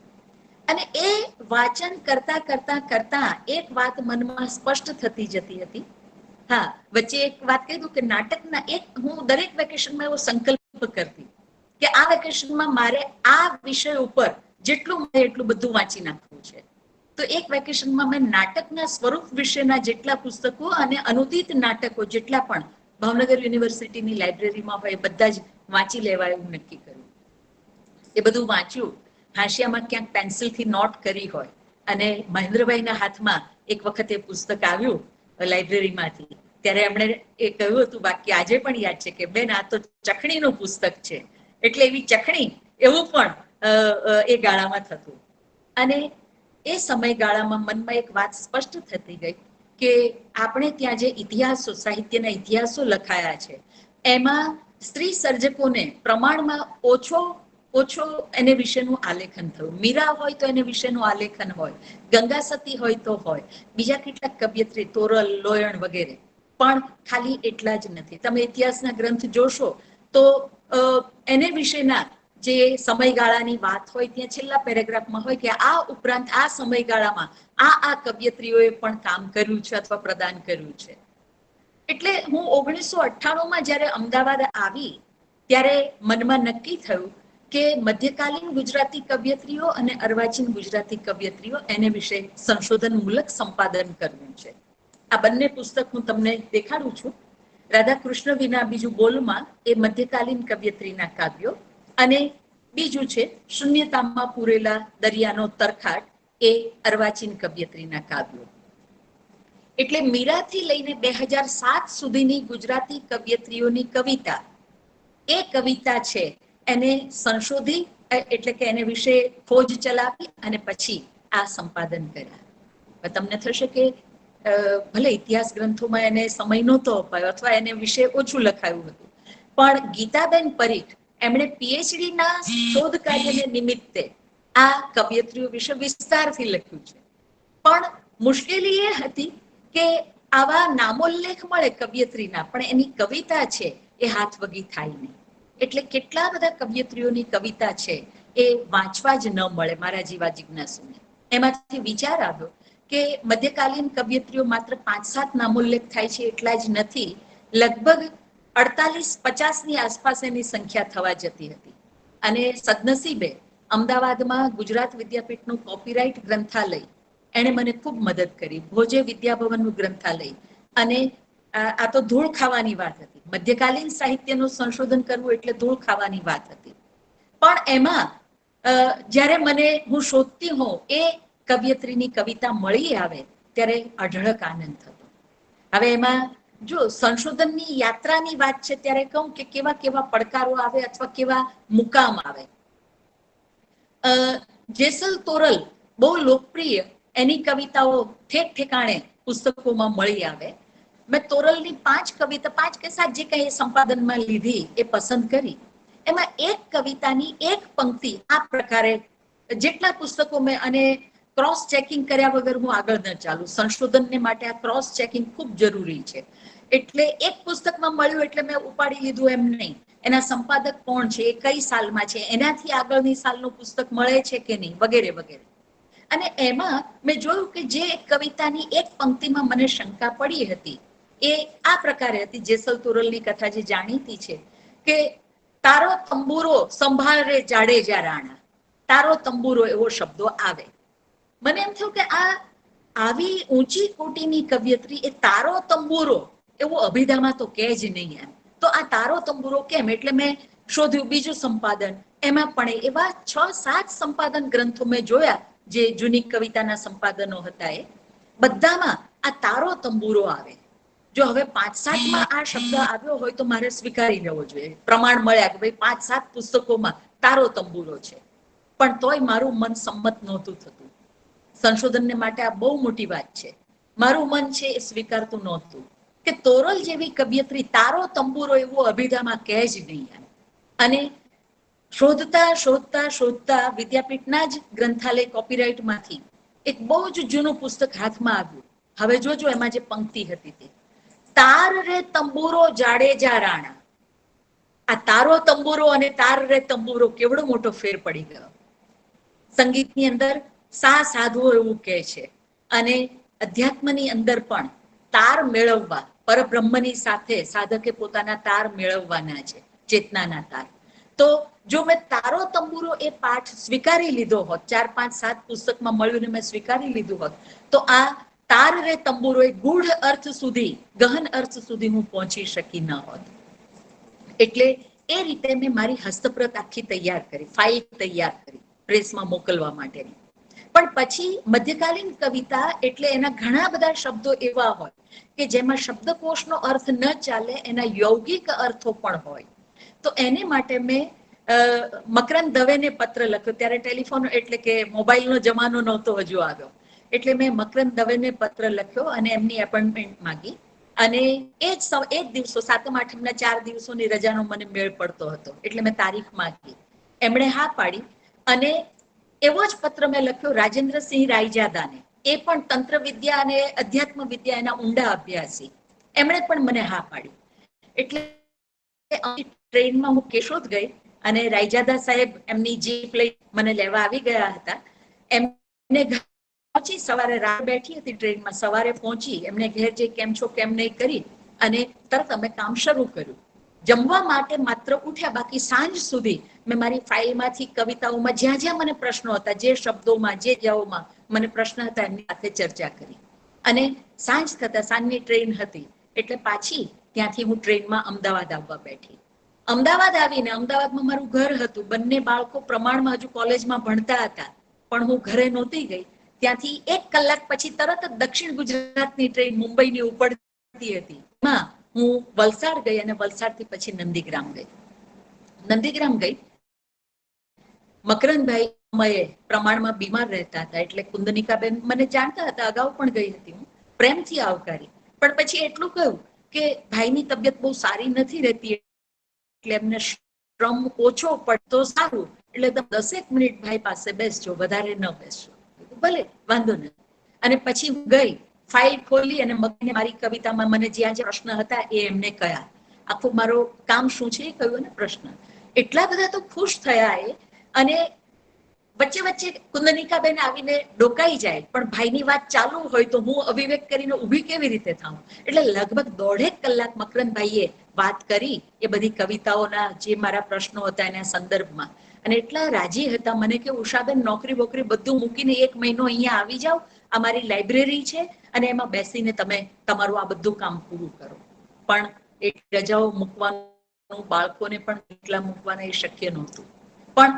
અને એ વાચન કરતા કરતા કરતા એક વાત મનમાં સ્પષ્ટ થતી જતી હતી. હા, વચ્ચે એક વાત કહી દઉં કે નાટકના હું દરેક વેકેશનમાં એવો સંકલ્પ કરતી કે આ વેકેશનમાં મારે આ વિષય ઉપર જેટલું મળે એટલું બધું વાંચી નાખવું છે. તો એક વેકેશનમાં મેં નાટકના સ્વરૂપ વિશેના જેટલા પુસ્તકો અને અનુદિત નાટકો જેટલા પણ ભાવનગર યુનિવર્સિટીની લાઇબ્રેરીમાં હોય બધા જ વાંચી લેવા એવું નક્કી કર્યું. એ બધું વાંચ્યું, હાંસિયામાં ક્યાંક પેન્સિલથી નોટ કરી હોય, અને મહેન્દ્રભાઈના હાથમાં એક વખત એ પુસ્તક આવ્યું લાઇબ્રેરીમાંથી, ત્યારે એમણે એ કહ્યું હતું, બાકી આજે પણ યાદ છે કે બેન આ તો ચખણીનું પુસ્તક છે. એટલે એવી ચખણી એવું પણ એ ગાળામાં થતું. અને એ સમયગાળામાં મનમાં એક વાત સ્પષ્ટ થતી ગઈ કે આપણે ત્યાં જે ઇતિહાસો, સાહિત્યના ઇતિહાસો લખાયા છે એમાં સ્ત્રી સર્જકોને પ્રમાણમાં ઓછો એને વિશેનું આલેખન થયું. મીરા હોય તો એને વિશેનું આલેખન હોય, ગંગા સતી હોય તો હોય, બીજા કેટલાક કવિયત્રી તોરલ, લોયણ વગેરે, પણ ખાલી એટલા જ નથી. તમે ઇતિહાસના ગ્રંથ જોશો તો એને વિશેના જે સમયગાળાની વાત હોય ત્યાં છેલ્લા પેરેગ્રાફમાં હોય કે આ ઉપરાંત આ સમયગાળામાં આ કવિયત્રીઓએ પણ કામ કર્યું છે અથવા પ્રદાન કર્યું છે. એટલે હું 1998માં જ્યારે અમદાવાદ આવી ત્યારે મનમાં નક્કી થયું કે મધ્યકાલીન ગુજરાતી કવિયત્રીઓ અને અર્વાચીન ગુજરાતી કવિયત્રીઓ એને વિશે સંશોધનમૂલક સંપાદન કરવું છે. આ બંને પુસ્તક હું તમને દેખાડું છું. રાધાકૃષ્ણ વિના બીજું બોલમાં એ મધ્યકાલીન કવિયત્રીના કાવ્યો, અને બીજું છે શૂન્યતામાં પૂરેલા દરિયાનો તરખાટ, એ અર્વાચીન કવિયત્રીના કાવ્યો. એટલે મીરાથી લઈને 2007 સુધીની ગુજરાતી કવિયત્રીઓની કવિતા, એ કવિતા છે એને સંશોધી, એટલે કે એને વિશે ખોજ ચલાવી અને પછી આ સંપાદન કર્યા. તમને થશે કે ભલે ઇતિહાસ ગ્રંથોમાં એને સમય નહોતો અપાયો અથવા એને વિશે ઓછું લખાયું હતું, પણ ગીતાબેન પરીખ એમણે PhD ના શોધ કાર્યને નિમિત્તે આ કવિયત્રીઓ વિશે વિસ્તારથી લખ્યું છે. પણ મુશ્કેલી એ હતી કે આવા નામોલ્લેખ મળે કવિયત્રીના, પણ એની કવિતા છે એ હાથવગી થાય નહીં. એટલે કેટલા બધા કવિયત્રીઓની કવિતા છે એ વાંચવા જ ન મળે મારા જેવા જિજ્ઞાસુને. એમાંથી વિચાર આવ્યો કે મધ્યકાલીન કવિયત્રીઓ માત્ર 5-7 નામોલ્લેખ થાય છે એટલા જ નથી, લગભગ 48-50 ની આસપાસ એની સંખ્યા થવા જતી હતી. અને સદનસીબે અમદાવાદમાં ગુજરાત વિદ્યાપીઠનું કોપીરાઇટ ગ્રંથાલય એણે મને ખૂબ મદદ કરી. ભોજે વિદ્યાભવનનું ગ્રંથાલય. અને આ તો ધૂળ ખાવાની વાત હતી, મધ્યકાલીન સાહિત્યનું સંશોધન કરવું એટલે ધૂળ ખાવાની વાત હતી. પણ એમાં જ્યારે મને હું શોધતી હોઉં એ કવિયત્રીની કવિતા મળી આવે ત્યારે અઢળક આનંદ થતો. હવે એમાં જો સંશોધનની યાત્રાની વાત છે ત્યારે કહું કે કેવા કેવા પડકારો આવે અથવા કેવા મુકામ આવે. જેસલ તોરલ બહુ લોકપ્રિય, એની કવિતાઓ ઠેક ઠેકાણે પુસ્તકોમાં મળી આવે. મેં તોરલની 5 કવિતા, 5 કે 7 જે કઈ સંપાદનમાં લીધી એ પસંદ કરી. એમાં એક કવિતાની એક પંક્તિ આ પ્રકારે, જેટલા પુસ્તકો મેં, અને ક્રોસ ચેકિંગ કર્યા વગર હું આગળ ન ચાલું. સંશોધનને માટે આ ક્રોસ ચેકિંગ ખૂબ જરૂરી છે. એટલે એક પુસ્તકમાં મળ્યું એટલે મેં ઉપાડી લીધું એમ નહીં. એના સંપાદક કોણ છે, એ કઈ સાલમાં છે, એનાથી આગળની સાલનું પુસ્તક મળે છે કે નહીં, વગેરે વગેરે. અને એમાં મેં જોયું કે જે કવિતાની એક પંક્તિમાં મને શંકા પડી હતી એ આ પ્રકારે હતી, જેસલ તોરલની કથા જે જાણીતી છે કે તારો તંબુરો સંભાળ રે જાડેજા રાણા, તારો તંબુરો એવો શબ્દો આવે. મને એમ થયું કે આ આવી ઊંચી કોટીની કવિયત્રી એ તારો તંબુરો એવો અભિધામાં તો કે જ નહીં એમ. તો આ તારો તંબુરો કેમ? એટલે મેં શોધ્યું બીજું સંપાદન, એમાં પણ એવા 6-7 સંપાદન ગ્રંથો મેં જોયા જે જૂની કવિતાના સંપાદનો હતા, એ બધામાં આ તારો તંબુરો આવે. જો હવે 5-7માં આ શબ્દ આવ્યો હોય તો મારે સ્વીકારી લેવો જોઈએ, પ્રમાણ મળ્યા કે ભાઈ 5-7 પુસ્તકોમાં તારો તંબુરો છે. પણ તોય મારું મન સંમત નહોતું થતું. સંશોધનને માટે આ બહુ મોટી વાત છે. મારું મન છે એ સ્વીકારતું નહોતું કે તોરલ જેવી કવિયત્રી તારો તંબુરો એવો અભિધામાં કહે જ નહીં. અને શોધતા શોધતા શોધતા વિદ્યાપીઠના જ ગ્રંથાલય કોપીરાઇટમાંથી એક બહુ જ જૂનું પુસ્તક હાથમાં આવ્યું. હવે જોજો એમાં જે પંક્તિ હતી તે, તાર રે તંબુરો જાડેજા રાણા. આ તારો તંબુરો અને તાર રે તંબુરો કેવડો મોટો ફેર પડી ગયો. સંગીતની અંદર સા સાધવો એવું કહે છે, અને અધ્યાત્મની અંદર પણ તાર મેળવવા, પરબ્રહ્મની સાથે સાધકે પોતાના તાર મેળવવાના છે, ચેતનાના તાર. તો જો મેં તારો તંબુરો એ પાઠ સ્વીકારી લીધો હોત, 4-5-7 પુસ્તકમાં મળ્યું ને મેં સ્વીકારી લીધું હોત, તો આ તાર રે તંબુરો એ ગૂઢ અર્થ સુધી, ગહન અર્થ સુધી હું પહોંચી શકી ન હોત. એટલે એ રીતે મેં મારી હસ્તપ્રત આખી તૈયાર કરી, ફાઇલ તૈયાર કરી પ્રેસમાં મોકલવા માટેની. પણ પછી મધ્યકાલીન કવિતા એટલે એના ઘણા બધા શબ્દો એવા હોય કે જેમાં શબ્દકોશનો અર્થ ન ચાલે, એના યૌગિક અર્થો પણ હોય. તો એને માટે મેં મકરંદ દવેને પત્ર લખ્યો. ત્યારે ટેલિફોન એટલે કે મોબાઈલનો જમાનો નહોતો હજુ આવ્યો, એટલે મેં મકરંદ દવેને પત્ર લખ્યો અને એમની એપોઇન્ટમેન્ટ માંગી. અને એ જ દિવસો 7મ-8મના 4 દિવસોની રજાનો મને મેળ પડતો હતો, એટલે મેં તારીખ માંગી. એમણે હા પાડી. અને એવો જ પત્ર મેં લખ્યો રાજેન્દ્રસિંહ રાયજાદાને, એ પણ તંત્ર વિદ્યા અને અધ્યાત્મ વિદ્યા એના ઊંડા અભ્યાસી. એમણે પણ મને હા પાડી. એટલે ટ્રેનમાં હું કેશોદ ગઈ અને રાયજાદા સાહેબ એમની જીપ લઈ મને લેવા આવી ગયા હતા. એમને પહોંચી, સવારે રાત બેઠી હતી ટ્રેનમાં, સવારે પહોંચી, એમને ઘેર જઈ કેમ છો કેમ નહીં કરી અને તરત અમે કામ શરૂ કર્યું. જમવા માટે માત્ર ઉઠ્યા, બાકી સાંજ સુધી મેં મારી ફાઇલમાંથી કવિતાઓમાં જ્યાં જ્યાં મને પ્રશ્નો હતા, જે શબ્દોમાં, જે જગ્યાઓમાં મને પ્રશ્ન હતા, એમની સાથે ચર્ચા કરી. અને સાંજ થતા, સાંજની ટ્રેન હતી એટલે પાછી ત્યાંથી હું ટ્રેનમાં અમદાવાદ આવવા બેઠી. અમદાવાદ આવીને, અમદાવાદમાં મારું ઘર હતું, બંને બાળકો પ્રમાણમાં હજુ કોલેજમાં ભણતા હતા, પણ હું ઘરે નહોતી ગઈ. ત્યાંથી 1 કલાક પછી તરત જ દક્ષિણ ગુજરાતની ટ્રેન મુંબઈની ઉપડતી હતી. એમાં હું વલસાડ ગઈ અને વલસાડથી પછી નંદીગ્રામ ગઈ. નંદીગ્રામ ગઈ, મકરંદભાઈ સમયે પ્રમાણમાં બીમાર રહેતા હતા, એટલે કુંદનિકાબેન મને જાણતા હતા, અગાઉ પણ ગઈ હતી હું, પ્રેમથી આવકારી. પણ પછી એટલું કહ્યું કે ભાઈની તબિયત બહુ સારી નથી રહેતી, એટલે એમને શ્રમ ઓછો પડતો સારું, એટલે તમે 10 મિનિટ ભાઈ પાસે બેસજો, વધારે ન બેસજો. ભલે, વાંધો નથી. અને પછી હું ગઈ, ફાઇલ ખોલી અને મગને મારી કવિતામાં મને જ્યાં જે પ્રશ્ન હતા એ એમને કહ્યા. આખું મારો કામ શું છે એ કહ્યું ને પ્રશ્ન. એટલા બધા તો ખુશ થયા એ. અને વચ્ચે વચ્ચે કુંદનિકાબેન આવીને ડોકાઈ જાય, પણ ભાઈની વાત ચાલુ હોય તો હું અવિવેક કરીને ઊભી કેવી રીતે થાઉં. એટલે લગભગ 1.5 કલાક મકરંદભાઈએ વાત કરી એ બધી કવિતાઓના જે મારા પ્રશ્નો હતા એના સંદર્ભમાં. અને એટલા રાજી હતા મને કે ઉષાબેન, નોકરી બોકરી બધું મૂકીને 1 મહિનો અહીંયા આવી જાઓ, આ મારી લાઇબ્રેરી છે અને એમાં બેસીને તમે તમારું આ બધું કામ પૂરું કરો. પણ એ રજાઓ મૂકવાનું, બાળકોને પણ એટલા મૂકવાના એ શક્ય નહોતું. પણ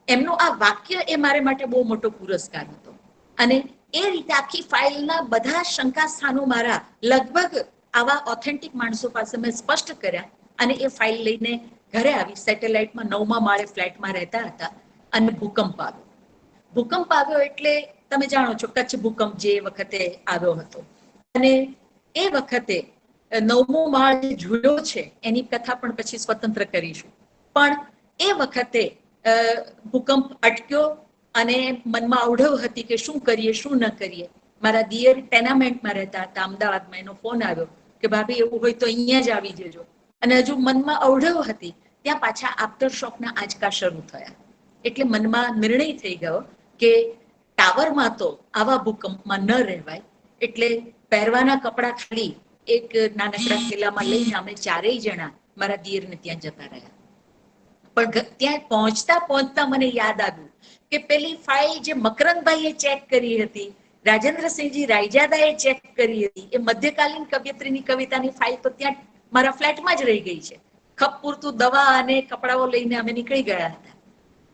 એમનું આ વાક્ય એ મારે માટે બહુ મોટો પુરસ્કાર હતો. અને એ રીતે આખી ફાઇલના બધા શંકા સ્થાનો મારા લગભગ આવા ઓથેન્ટિક માણસો પાસે મેં સ્પષ્ટ કર્યા. અને એ ફાઇલ લઈને ઘરે આવી. સેટેલાઇટમાં 9મા માળે ફ્લેટમાં રહેતા હતા અને ભૂકંપ આવ્યો. ભૂકંપ આવ્યો એટલે તમે જાણો છો, કચ્છ ભૂકંપ જે વખતે આવ્યો હતો. અને એ વખતે 9મો માળ જે ઝૂલ્યો છે એની કથા પણ પછી સ્વતંત્ર કરીશું. પણ એ વખતે ભૂકંપ અટક્યો અને મનમાં અવઢવ હતી કે શું કરીએ શું ન કરીએ. મારા દિયર ટેનામેન્ટમાં રહેતા હતા અમદાવાદમાં. એનો ફોન આવ્યો કે ભાભી એવું હોય તો અહીંયા જ આવી જજો. અને હજુ મનમાં અવઢવ હતી ત્યાં પાછા આફ્ટર શોકના આંચકા શરૂ થયા. એટલે મનમાં નિર્ણય થઈ ગયો કે ટાવરમાં તો આવા ભૂકંપમાં ન રહેવાય, એટલે પહેરવાના કપડા ખાલી એક નાનકડા થેલામાં લઈને અમે ચારેય જણા મારા દિયરને ત્યાં જતા રહ્યા. પણ ત્યાં પહોંચતા પહોંચતા મને યાદ આવ્યું કે પેલી ફાઇલ જે મકરંદભાઈએ ચેક કરી હતી, રાજેન્દ્રસિંહજી રાયજાદાએ ચેક કરી હતી, એ મધ્યકાલીન કવિયત્રીની કવિતાની ફાઇલ તો ત્યાં મારા ફ્લેટમાં જ રહી ગઈ છે. ખપ પૂરતું દવા અને કપડાઓ લઈને અમે નીકળી ગયા હતા.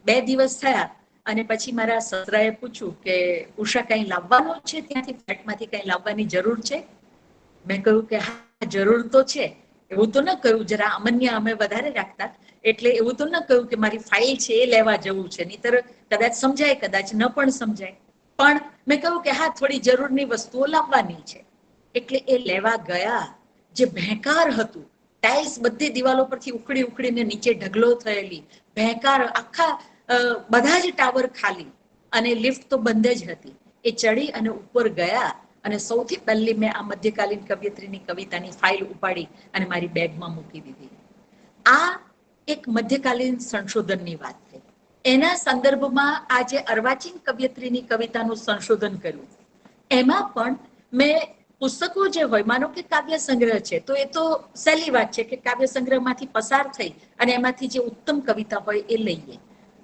2 દિવસ થયા અને પછી મારા સસરાએ પૂછ્યું કે ઉષા કંઈ લાવવાનું છે ત્યાંથી, ફ્લેટમાંથી કંઈ લાવવાની જરૂર છે? મેં કહ્યું કે હા જરૂર તો છે. એવું તો ન કહ્યું, જરા અમન્ય અમે વધારે રાખતા, એટલે એવું તો ન કહ્યું કે મારી ફાઇલ છે એ લેવા જવું છે, નહીતર કદાચ સમજાય, કદાચ ન પણ સમજાય. પણ મેં કહ્યું કે હા થોડી જરૂરની વસ્તુઓ લાવવાની છે. એટલે એ લેવા ગયા. જે ભેંકાર હતું, ટાઇલ્સ બધી દિવાલો પરથી ઉખડી ઉખડીને નીચે ઢગલો થયેલી, ભેંકાર, આખા બધા જ ટાવર ખાલી અને લિફ્ટ તો બંધ જ હતી. એ ચડી અને ઉપર ગયા અને સૌથી પહેલી મેં આ મધ્યકાલીન કવિયત્રીની કવિતાની ફાઇલ ઉપાડી અને મારી બેગમાં મૂકી દીધી. આ એક મધ્યકાલીન સંશોધનની વાત થઈ. એના સંદર્ભમાં આજે અર્વાચીન કવિયત્રીની કવિતાનું સંશોધન કર્યું. એમાં પણ મેં પુસ્તકો જે હોય, માનો કે કાવ્ય સંગ્રહ છે, તો એ તો સહેલી વાત છે કે કાવ્ય સંગ્રહમાંથી પસાર થઈ અને એમાંથી જે ઉત્તમ કવિતા હોય એ લઈએ.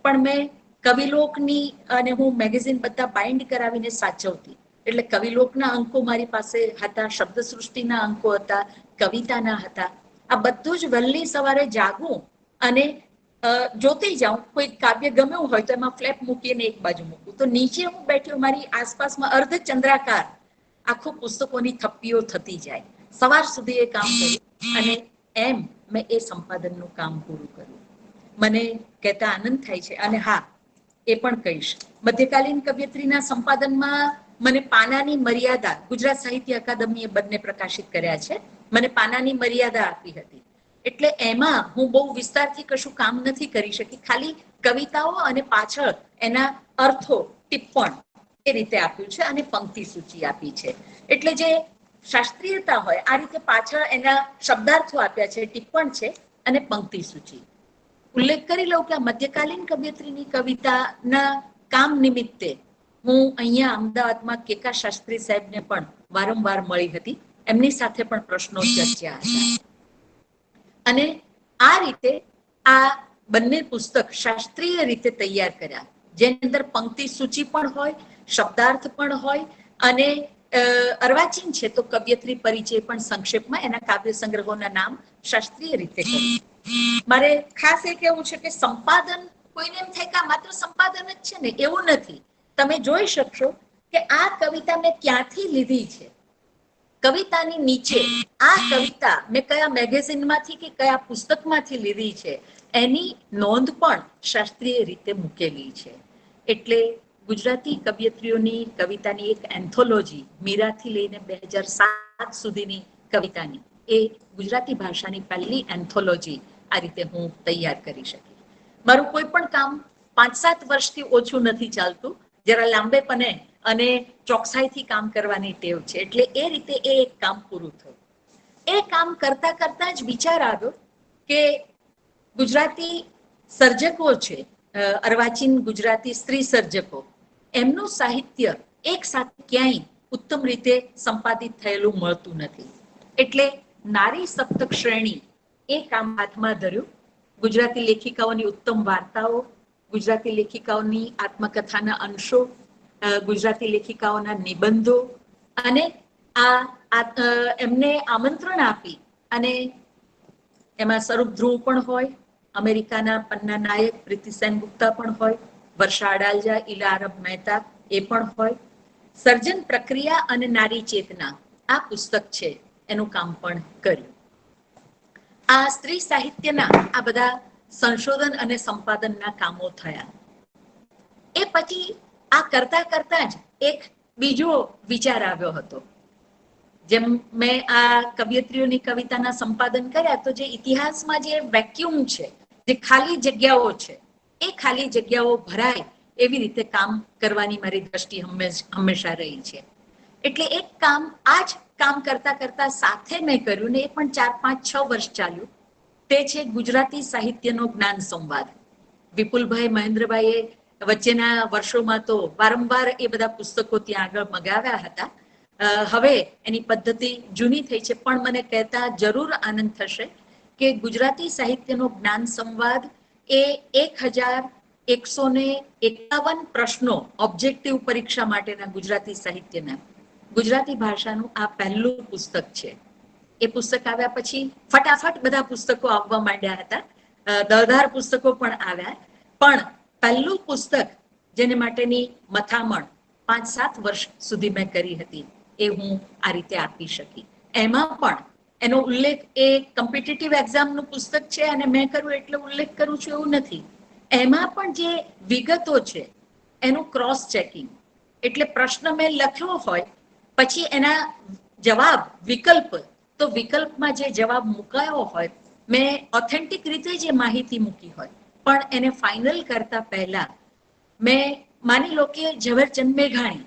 પણ મેં કવિલોકની અને હું મેગેઝિન બધા બાઇન્ડ કરાવીને સાચવતી. એટલે કવિલોકના અંકો મારી પાસે હતા, શબ્દ સૃષ્ટિના અંકો હતા, કવિતાના હતા. આ બધું જ વહેલી સવારે જાગું અને જોતી જાઉં. કોઈ કાવ્ય ગમ્યું હોય તો એમાં ફ્લેપ મૂકીને એક બાજુ મૂકું, તો નીચે હું બેઠી મારી આસપાસમાં અર્ધ ચંદ્રાકાર આખું પુસ્તકોની થપ્પીઓ થતી જાય. સવાર સુધી એ કામ કર્યું અને એમ મેં એ સંપાદનનું કામ પૂરું કર્યું. મને કહેતા આનંદ થાય છે. અને હા, એ પણ કહીશ, મધ્યકાલીન કવિયત્રીના સંપાદનમાં મને પાનાની મર્યાદા, ગુજરાત સાહિત્ય અકાદમીએ બંને પ્રકાશિત કર્યા છે, મને પાનાની મર્યાદા આપી હતી. એટલે એમાં હું બહુ વિસ્તારથી કશું કામ નથી કરી શકી. ખાલી કવિતાઓ અને પાછળ એના અર્થો, ટિપ્પણ એ રીતે આપ્યું છે અને પંક્તિ સૂચિ આપી છે. એટલે જે શાસ્ત્રીયતા હોય, આ રીતે પાછળ એના શબ્દાર્થો આપ્યા છે, ટિપ્પણ છે અને પંક્તિ સૂચિ. ઉલ્લેખ કરી લઉં કે આ મધ્યકાલીન કવિયત્રીની કવિતાના કામ નિમિત્તે હું અહીંયા અમદાવાદમાં કેકા શાસ્ત્રી સાહેબને પણ વારંવાર મળી હતી. એમની સાથે પણ પ્રશ્નો ચર્ચ્યા હતા. અને આ રીતે આ બંને પુસ્તક શાસ્ત્રીય રીતે તૈયાર કર્યા, જેની અંદર પંક્તિ સૂચિ પણ હોય, શબ્દાર્થ પણ હોય અને અર્વાચીન છે તો કવિયત્રી પરિચય પણ સંક્ષેપમાં એના કાવ્ય સંગ્રહોના નામ શાસ્ત્રીય રીતે કર્યું. મારે ખાસ એ કહેવું છે કે સંપાદન, કોઈને એમ થાય કે આ માત્ર સંપાદન જ છે ને, એવું નથી. તમે જોઈ શકશો કે આ કવિતા મેં ક્યાંથી લીધી છે. કવિતાની નીચે આ કવિતા મેં કયા મેગેઝિનમાંથી કે કયા પુસ્તકમાંથી લીધી છે એની નોંધ પણ શાસ્ત્રીય રીતે મૂકેલી છે. એટલે ગુજરાતી કવિયત્રીઓની કવિતાની એક એન્થોલોજી, મીરાથી લઈને 2007 સુધીની કવિતાની, એ ગુજરાતી ભાષાની પહેલી એન્થોલોજી આ રીતે હું તૈયાર કરી શકી. મારું કોઈ પણ કામ 5-7 વર્ષથી ઓછું નથી ચાલતું, જરા લાંબેપણે અને ચોકસાઈથી કામ કરવાની ટેવ છે. એટલે એ રીતે એ એક કામ પૂરું થયું. એ કામ કરતા કરતા જ વિચાર આવ્યો કે ગુજરાતી સર્જકો છે, અર્વાચીન ગુજરાતી સ્ત્રી સર્જકો, એમનું સાહિત્ય એક સાથે ક્યાંય ઉત્તમ રીતે સંપાદિત થયેલું મળતું નથી. એટલે નારી સપ્તક શ્રેણી એ કામ હાથમાં ધર્યું. ગુજરાતી લેખિકાઓની ઉત્તમ વાર્તાઓ, ગુજરાતી લેખિકાઓની આત્મકથાના અંશો, ગુજરાતી લેખિકાઓના નિબંધો અને એમને આમંત્રણ આપી અને એમાં સ્વરૂપ ધ્રુવ પણ હોય, અમેરિકાના પન્ના નાયક પ્રીતિ સેનગુપ્તા પણ હોય, વર્ષા અડાલજા, ઈલા અરબ મહેતા એ પણ હોય. સર્જન પ્રક્રિયા અને નારી ચેતના આ પુસ્તક છે, એનું કામ પણ કર્યું. આ સ્ત્રી સાહિત્યના આ બધા સંશોધન અને સંપાદનના કામો થયા. એ પછી આ કરતા કરતા જ એક બીજો વિચાર આવ્યો હતો. જેમ મેં આ કવિયત્રીઓની કવિતાના સંપાદન કર્યા, તો જે ઇતિહાસમાં જે વેક્યુમ છે, જે ખાલી જગ્યાઓ છે, એ ખાલી જગ્યાઓ ભરાય એવી રીતે કામ કરવાની મારી દ્રષ્ટિ હંમેશા રહી છે. એટલે એક કામ, આ જ કામ કરતા કરતા સાથે મેં કર્યું ને, એ પણ 4-5-6 વર્ષ ચાલ્યું. તે છે ગુજરાતી સાહિત્યનો જ્ઞાન સંવાદ. વિપુલભાઈ મહેન્દ્રભાઈએ વચ્ચેના વર્ષોમાં તો વારંવાર એ બધા પુસ્તકો ત્યાં આગળ મગાવ્યા હતા. હવે એની પદ્ધતિ જૂની થઈ છે, પણ મને કહેતા જરૂર આનંદ થશે કે ગુજરાતી સાહિત્યનો જ્ઞાન સંવાદ એ 1151 પ્રશ્નો ઓબ્જેક્ટિવ પરીક્ષા માટેના ગુજરાતી સાહિત્યના ગુજરાતી ભાષાનું આ પહેલું પુસ્તક છે. એ પુસ્તક આવ્યા પછી ફટાફટ બધા પુસ્તકો આવવા માંડ્યા હતા. દળદાર પુસ્તકો પણ આવ્યા, પણ પહેલું પુસ્તક જેને માટેની મથામણ 5-7 વર્ષ સુધી મેં કરી હતી એ હું આ રીતે આપી શકી. એમાં પણ એનો ઉલ્લેખ એ કોમ્પિટિટિવ એક્ઝામનું પુસ્તક છે અને મેં કર્યું એટલે ઉલ્લેખ કરું છું એવું નથી. એમાં પણ જે વિગતો છે એનું ક્રોસ ચેકિંગ, એટલે પ્રશ્ન મેં લખ્યો હોય પછી એના જવાબ વિકલ્પ, તો વિકલ્પમાં જે જવાબ મુકાયો હોય મેં ઓથેન્ટિક રીતે જે માહિતી મૂકી હોય, પણ એને ફાઇનલ કરતા પહેલા મેં માની લો કે ઝવેરચંદ મેઘાણી,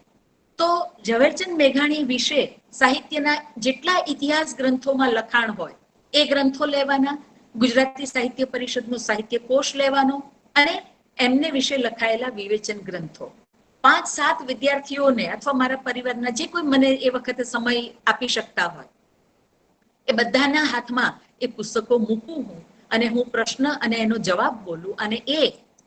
તો ઝવેરચંદ મેઘાણી વિશે સાહિત્યના જેટલા ઇતિહાસ ગ્રંથોમાં લખાણ હોય એ ગ્રંથો લેવાના, ગુજરાતી સાહિત્ય પરિષદનો સાહિત્ય કોશ લેવાનો અને એમને વિશે લખાયેલા વિવેચન ગ્રંથો. 5-7 વિદ્યાર્થીઓને અથવા મારા પરિવારના જે કોઈ મને એ વખતે સમય આપી શકતા હોય એ બધાના હાથમાં એ પુસ્તકો મૂકું હું અને હું પ્રશ્ન અને એનો જવાબ બોલું અને એ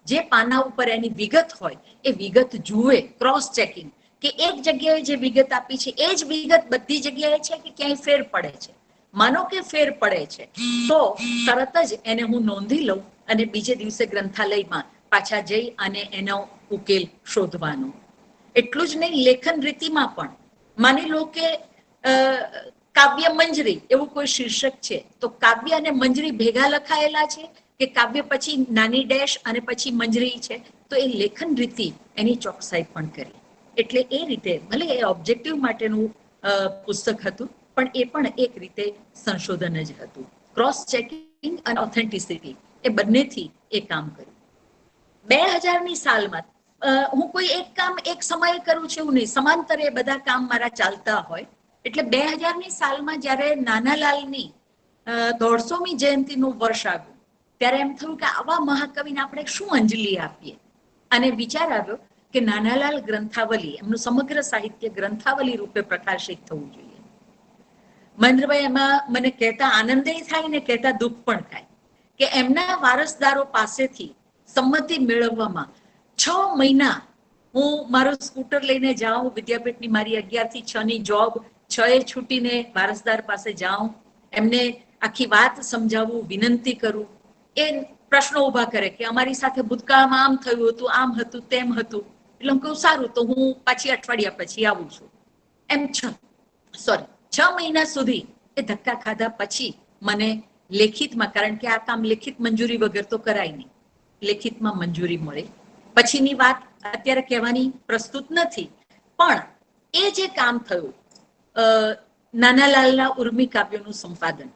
જે પાના ઉપર એની વિગત હોય એ વિગત જુએ, ક્રોસ ચેકિંગ, કે એક જગ્યાએ જે વિગત આપી છે એ જ વિગત બધી જગ્યાએ છે કે ક્યાંય ફેર પડે છે. માનો કે ફેર પડે છે તો તરત જ એને હું નોંધી લઉં અને બીજે દિવસે ગ્રંથાલયમાં પાછા જઈ અને એનો ઉકેલ શોધવાનો. એટલું જ નહીં, લેખન રીતિમાં પણ માની લો કે કાવ્ય મંજરી એવું કોઈ શીર્ષક છે તો કાવ્ય અને મંજરી ભેગા લખાયેલા છે કે કાવ્ય પછી નાની ડેશ અને પછી મંજરી છે, તો એ લેખન રીતિ એની ચોકસાઈ પણ કરી. એટલે એ રીતે ભલે એ ઓબ્જેક્ટિવ માટેનું પુસ્તક હતું પણ એ પણ એક રીતે સંશોધન જ હતું. ક્રોસ ચેકિંગ અને ઓથેન્ટિસિટી એ બંનેથી એ કામ કર્યું. 2000ની સાલમાં હું કોઈ એક કામ એક સમયે કરું છું એવું નહીં, સમાંતરે બધા કામ મારા ચાલતા હોય. એટલે 2000ની સાલમાં જ્યારે નાનાલાલની 150મી જયંતિનું વર્ષ આવ્યું ત્યારે એમ થયું કે આવા મહાકવિને આપણે શું અંજલિ આપીએ, અને વિચાર આવ્યો કે નાનાલાલ ગ્રંથાવલી, એમનું સમગ્ર સાહિત્ય ગ્રંથાવલી રૂપે પ્રકાશિત થવું જોઈએ. મહેન્દ્રભાઈ એમાં મને કહેતા આનંદે થાય ને કહેતા દુઃખ પણ થાય કે એમના વારસદારો પાસેથી સંમતિ મેળવવામાં 6 મહિના હું મારું સ્કૂટર લઈને જાઉં, વિદ્યાપીઠની મારી 11 થી 6ની જોબ, 6 છૂટીને વારસદાર પાસે જાઉં, એમને આખી વાત સમજાવું, વિનંતી કરું. એ પ્રશ્નો ઉભા કરે કે અમારી સાથે ભૂતકાળમાં આમ થયું હતું, આમ હતું, તેમ હતું. એટલે હું કહું સારું, તો હું પાછી અઠવાડિયા પછી આવું છું. એમ 6 મહિના સુધી એ ધક્કા ખાધા પછી મને લેખિતમાં, કારણ કે આ કામ લેખિત મંજૂરી વગર તો કરાય નહીં, લેખિતમાં મંજૂરી મળી. પછીની વાત અત્યારે કહેવાની પ્રસ્તુત નથી, પણ એ જે કામ થયું નાનાલાલના ઉર્મી કાવ્યોનું સંપાદન,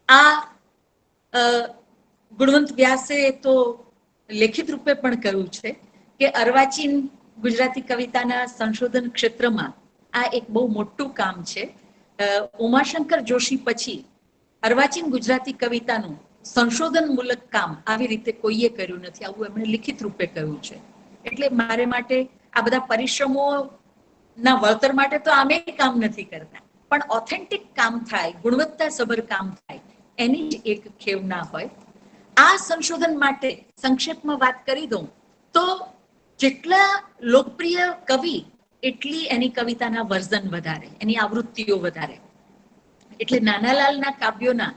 આ ગુણવંત વ્યાસે તો લેખિત રૂપે પણ કહ્યું છે કે અર્વાચીન ગુજરાતી કવિતાના સંશોધન ક્ષેત્રમાં આ એક બહુ મોટું કામ છે. ઉમાશંકર જોશી પછી અર્વાચીન ગુજરાતી કવિતાનું સંશોધનમૂલક કામ આવી રીતે કોઈએ કર્યું નથી, આવું એમણે લિખિત રૂપે કહ્યું છે. એટલે મારે માટે આ બધા પરિશ્રમોના વળતર માટે તો આમે કામ નથી કરતા, પણ ઓથેન્ટિક કામ થાય, ગુણવત્તાસભર કામ થાય, એની જ એક ખેવના હોય. આ સંશોધન માટે સંક્ષેપમાં વાત કરી દઉં તો જેટલા લોકપ્રિય કવિ એટલી એની કવિતાના વર્ઝન વધારે, એની આવૃત્તિઓ વધારે. એટલે નાનાલાલના કાવ્યોના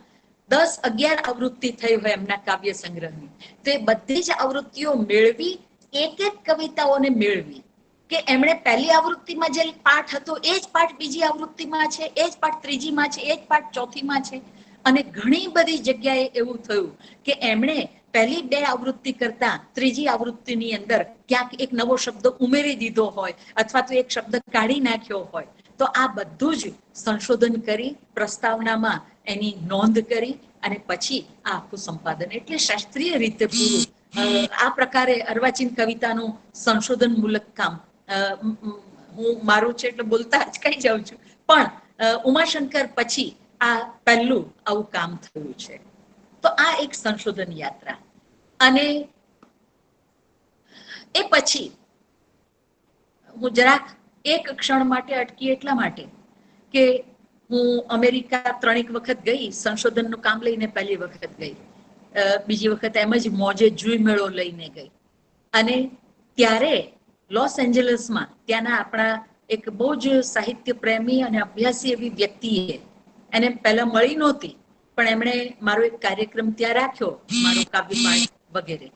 10-11 આવૃત્તિ થઈ હોય એમના કાવ્ય સંગ્રહની, તો એ બધી જ આવૃત્તિઓ મેળવી, એક કવિતાઓને મેળવી કે એમણે પહેલી આવૃત્તિમાં જે પાઠ હતો એ જ પાઠ બીજી આવૃત્તિમાં છે, એ જ પાઠ ત્રીજીમાં છે, એ જ પાઠ ચોથીમાં છે. અને ઘણી બધી જગ્યાએ એવું થયું કે એમણે પહેલી 2 આવૃત્તિ કરતા ત્રીજી આવૃત્તિની અંદર ક્યાંક એક નવો શબ્દ ઉમેરી દીધો હોય અથવા તો એક શબ્દ કાઢી નાખ્યો હોય, તો આ બધું જ સંશોધન કરી પ્રસ્તાવનામાં એની નોંધ કરી અને પછી આ આખું સંપાદન, એટલે શાસ્ત્રીય રીતે પૂરું. આ પ્રકારે અર્વાચીન કવિતાનું સંશોધનમૂલક કામ હું મારું છે એટલે બોલતા જ કહી જાઉં છું, પણ ઉમાશંકર પછી આ પહેલું આવું કામ થયું છે. તો આ એક સંશોધન યાત્રા. અને એ પછી હું જરાક એક ક્ષણ માટે અટકી એટલા માટે કે હું અમેરિકા 3 વખત ગઈ, સંશોધનનું કામ લઈને પહેલી વખત ગઈ, બીજી વખત એમ જ મોજે જુઈ મેળો લઈને ગઈ. અને ત્યારે લોસ એન્જલસમાં ત્યાંના આપણા એક બહુ જ સાહિત્ય પ્રેમી અને અભ્યાસી એવી વ્યક્તિએ, એને પહેલા મળી નહોતી, પણ એમણે મારો એક કાર્યક્રમ ત્યાં રાખ્યો, મારો કાવ્યપાઠ વગેરે,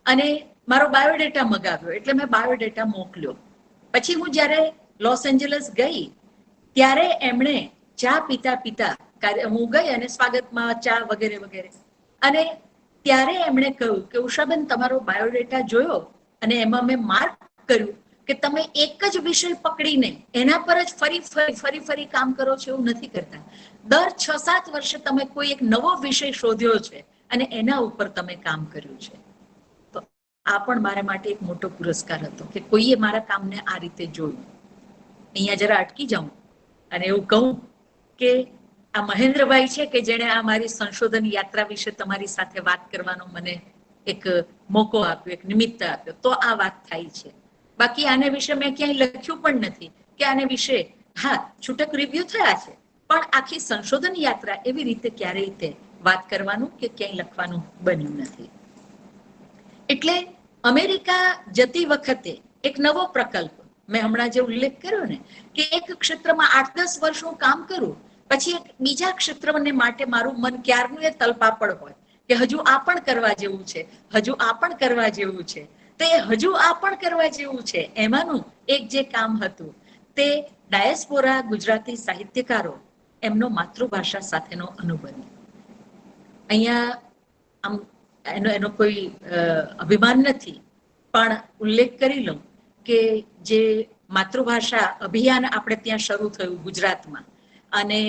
અને મારો બાયોડેટા મગાવ્યો, એટલે મેં બાયોડેટા મોકલ્યો. પછી હું જ્યારે લોસ એન્જલસ ગઈ ત્યારે એમણે ચા પીતા પીતા, હું ગઈ અને સ્વાગતમાં ચા વગેરે વગેરે, અને ત્યારે એમણે કહ્યું કે ઉષાબેન, તમારો બાયોડેટા જોયો અને એમાં મેં માર્ક કર્યું કે તમે એક જ વિષય પકડીને એના પર જ ફરી ફરી કામ કરો છો, એવું નથી કરતા. દર 6-7 વર્ષે તમે કોઈ એક નવો વિષય શોધ્યો છે અને એના ઉપર તમે કામ કર્યું છે. તો આ પણ મારા માટે એક મોટો પુરસ્કાર હતો કે કોઈએ મારા કામને આ રીતે જોયું. અહીંયા જરા અટકી જાઉં અને એવું કહું કે આ મહેન્દ્રભાઈ છે કે જેણે આ મારી સંશોધન યાત્રા વિશે તમારી સાથે વાત કરવાનો મને એક મોકો આપ્યો, એક નિમિત્ત આપ્યો, તો આ વાત થાય છે. બાકી આને વિશે મેં ક્યાંય લખ્યું પણ નથી કે આને વિશે, હા, છૂટક રિવ્યુ થયા છે, પણ આખી સંશોધન યાત્રા એવી રીતે ક્યારેય તે વાત કરવાનું કે ક્યાંય લખવાનું બન્યું નથી. એટલે અમેરિકા જતી વખતે એક નવો પ્રકલ્પ, મેં હમણાં જે ઉલ્લેખ કર્યો ને કે એક ક્ષેત્રમાં 8-10 વર્ષ હું કામ કરું, પછી એક બીજા ક્ષેત્રને માટે મારું મન ક્યારનું એ તલપાપડ હોય કે હજુ આ પણ કરવા જેવું છે, હજુ આ પણ કરવા જેવું છે. તો એ હજુ આ પણ કરવા જેવું છે એમાંનું એક જે કામ હતું તે ડાયસ્પોરા ગુજરાતી સાહિત્યકારો, એમનો માતૃભાષા સાથેનો અનુબંધ. અહીંયા આમ એનો કોઈ અભિમાન નથી, પણ ઉલ્લેખ કરી લઉં કે જે માતૃભાષા અભિયાન આપણે ત્યાં શરૂ થયું ગુજરાતમાં, અને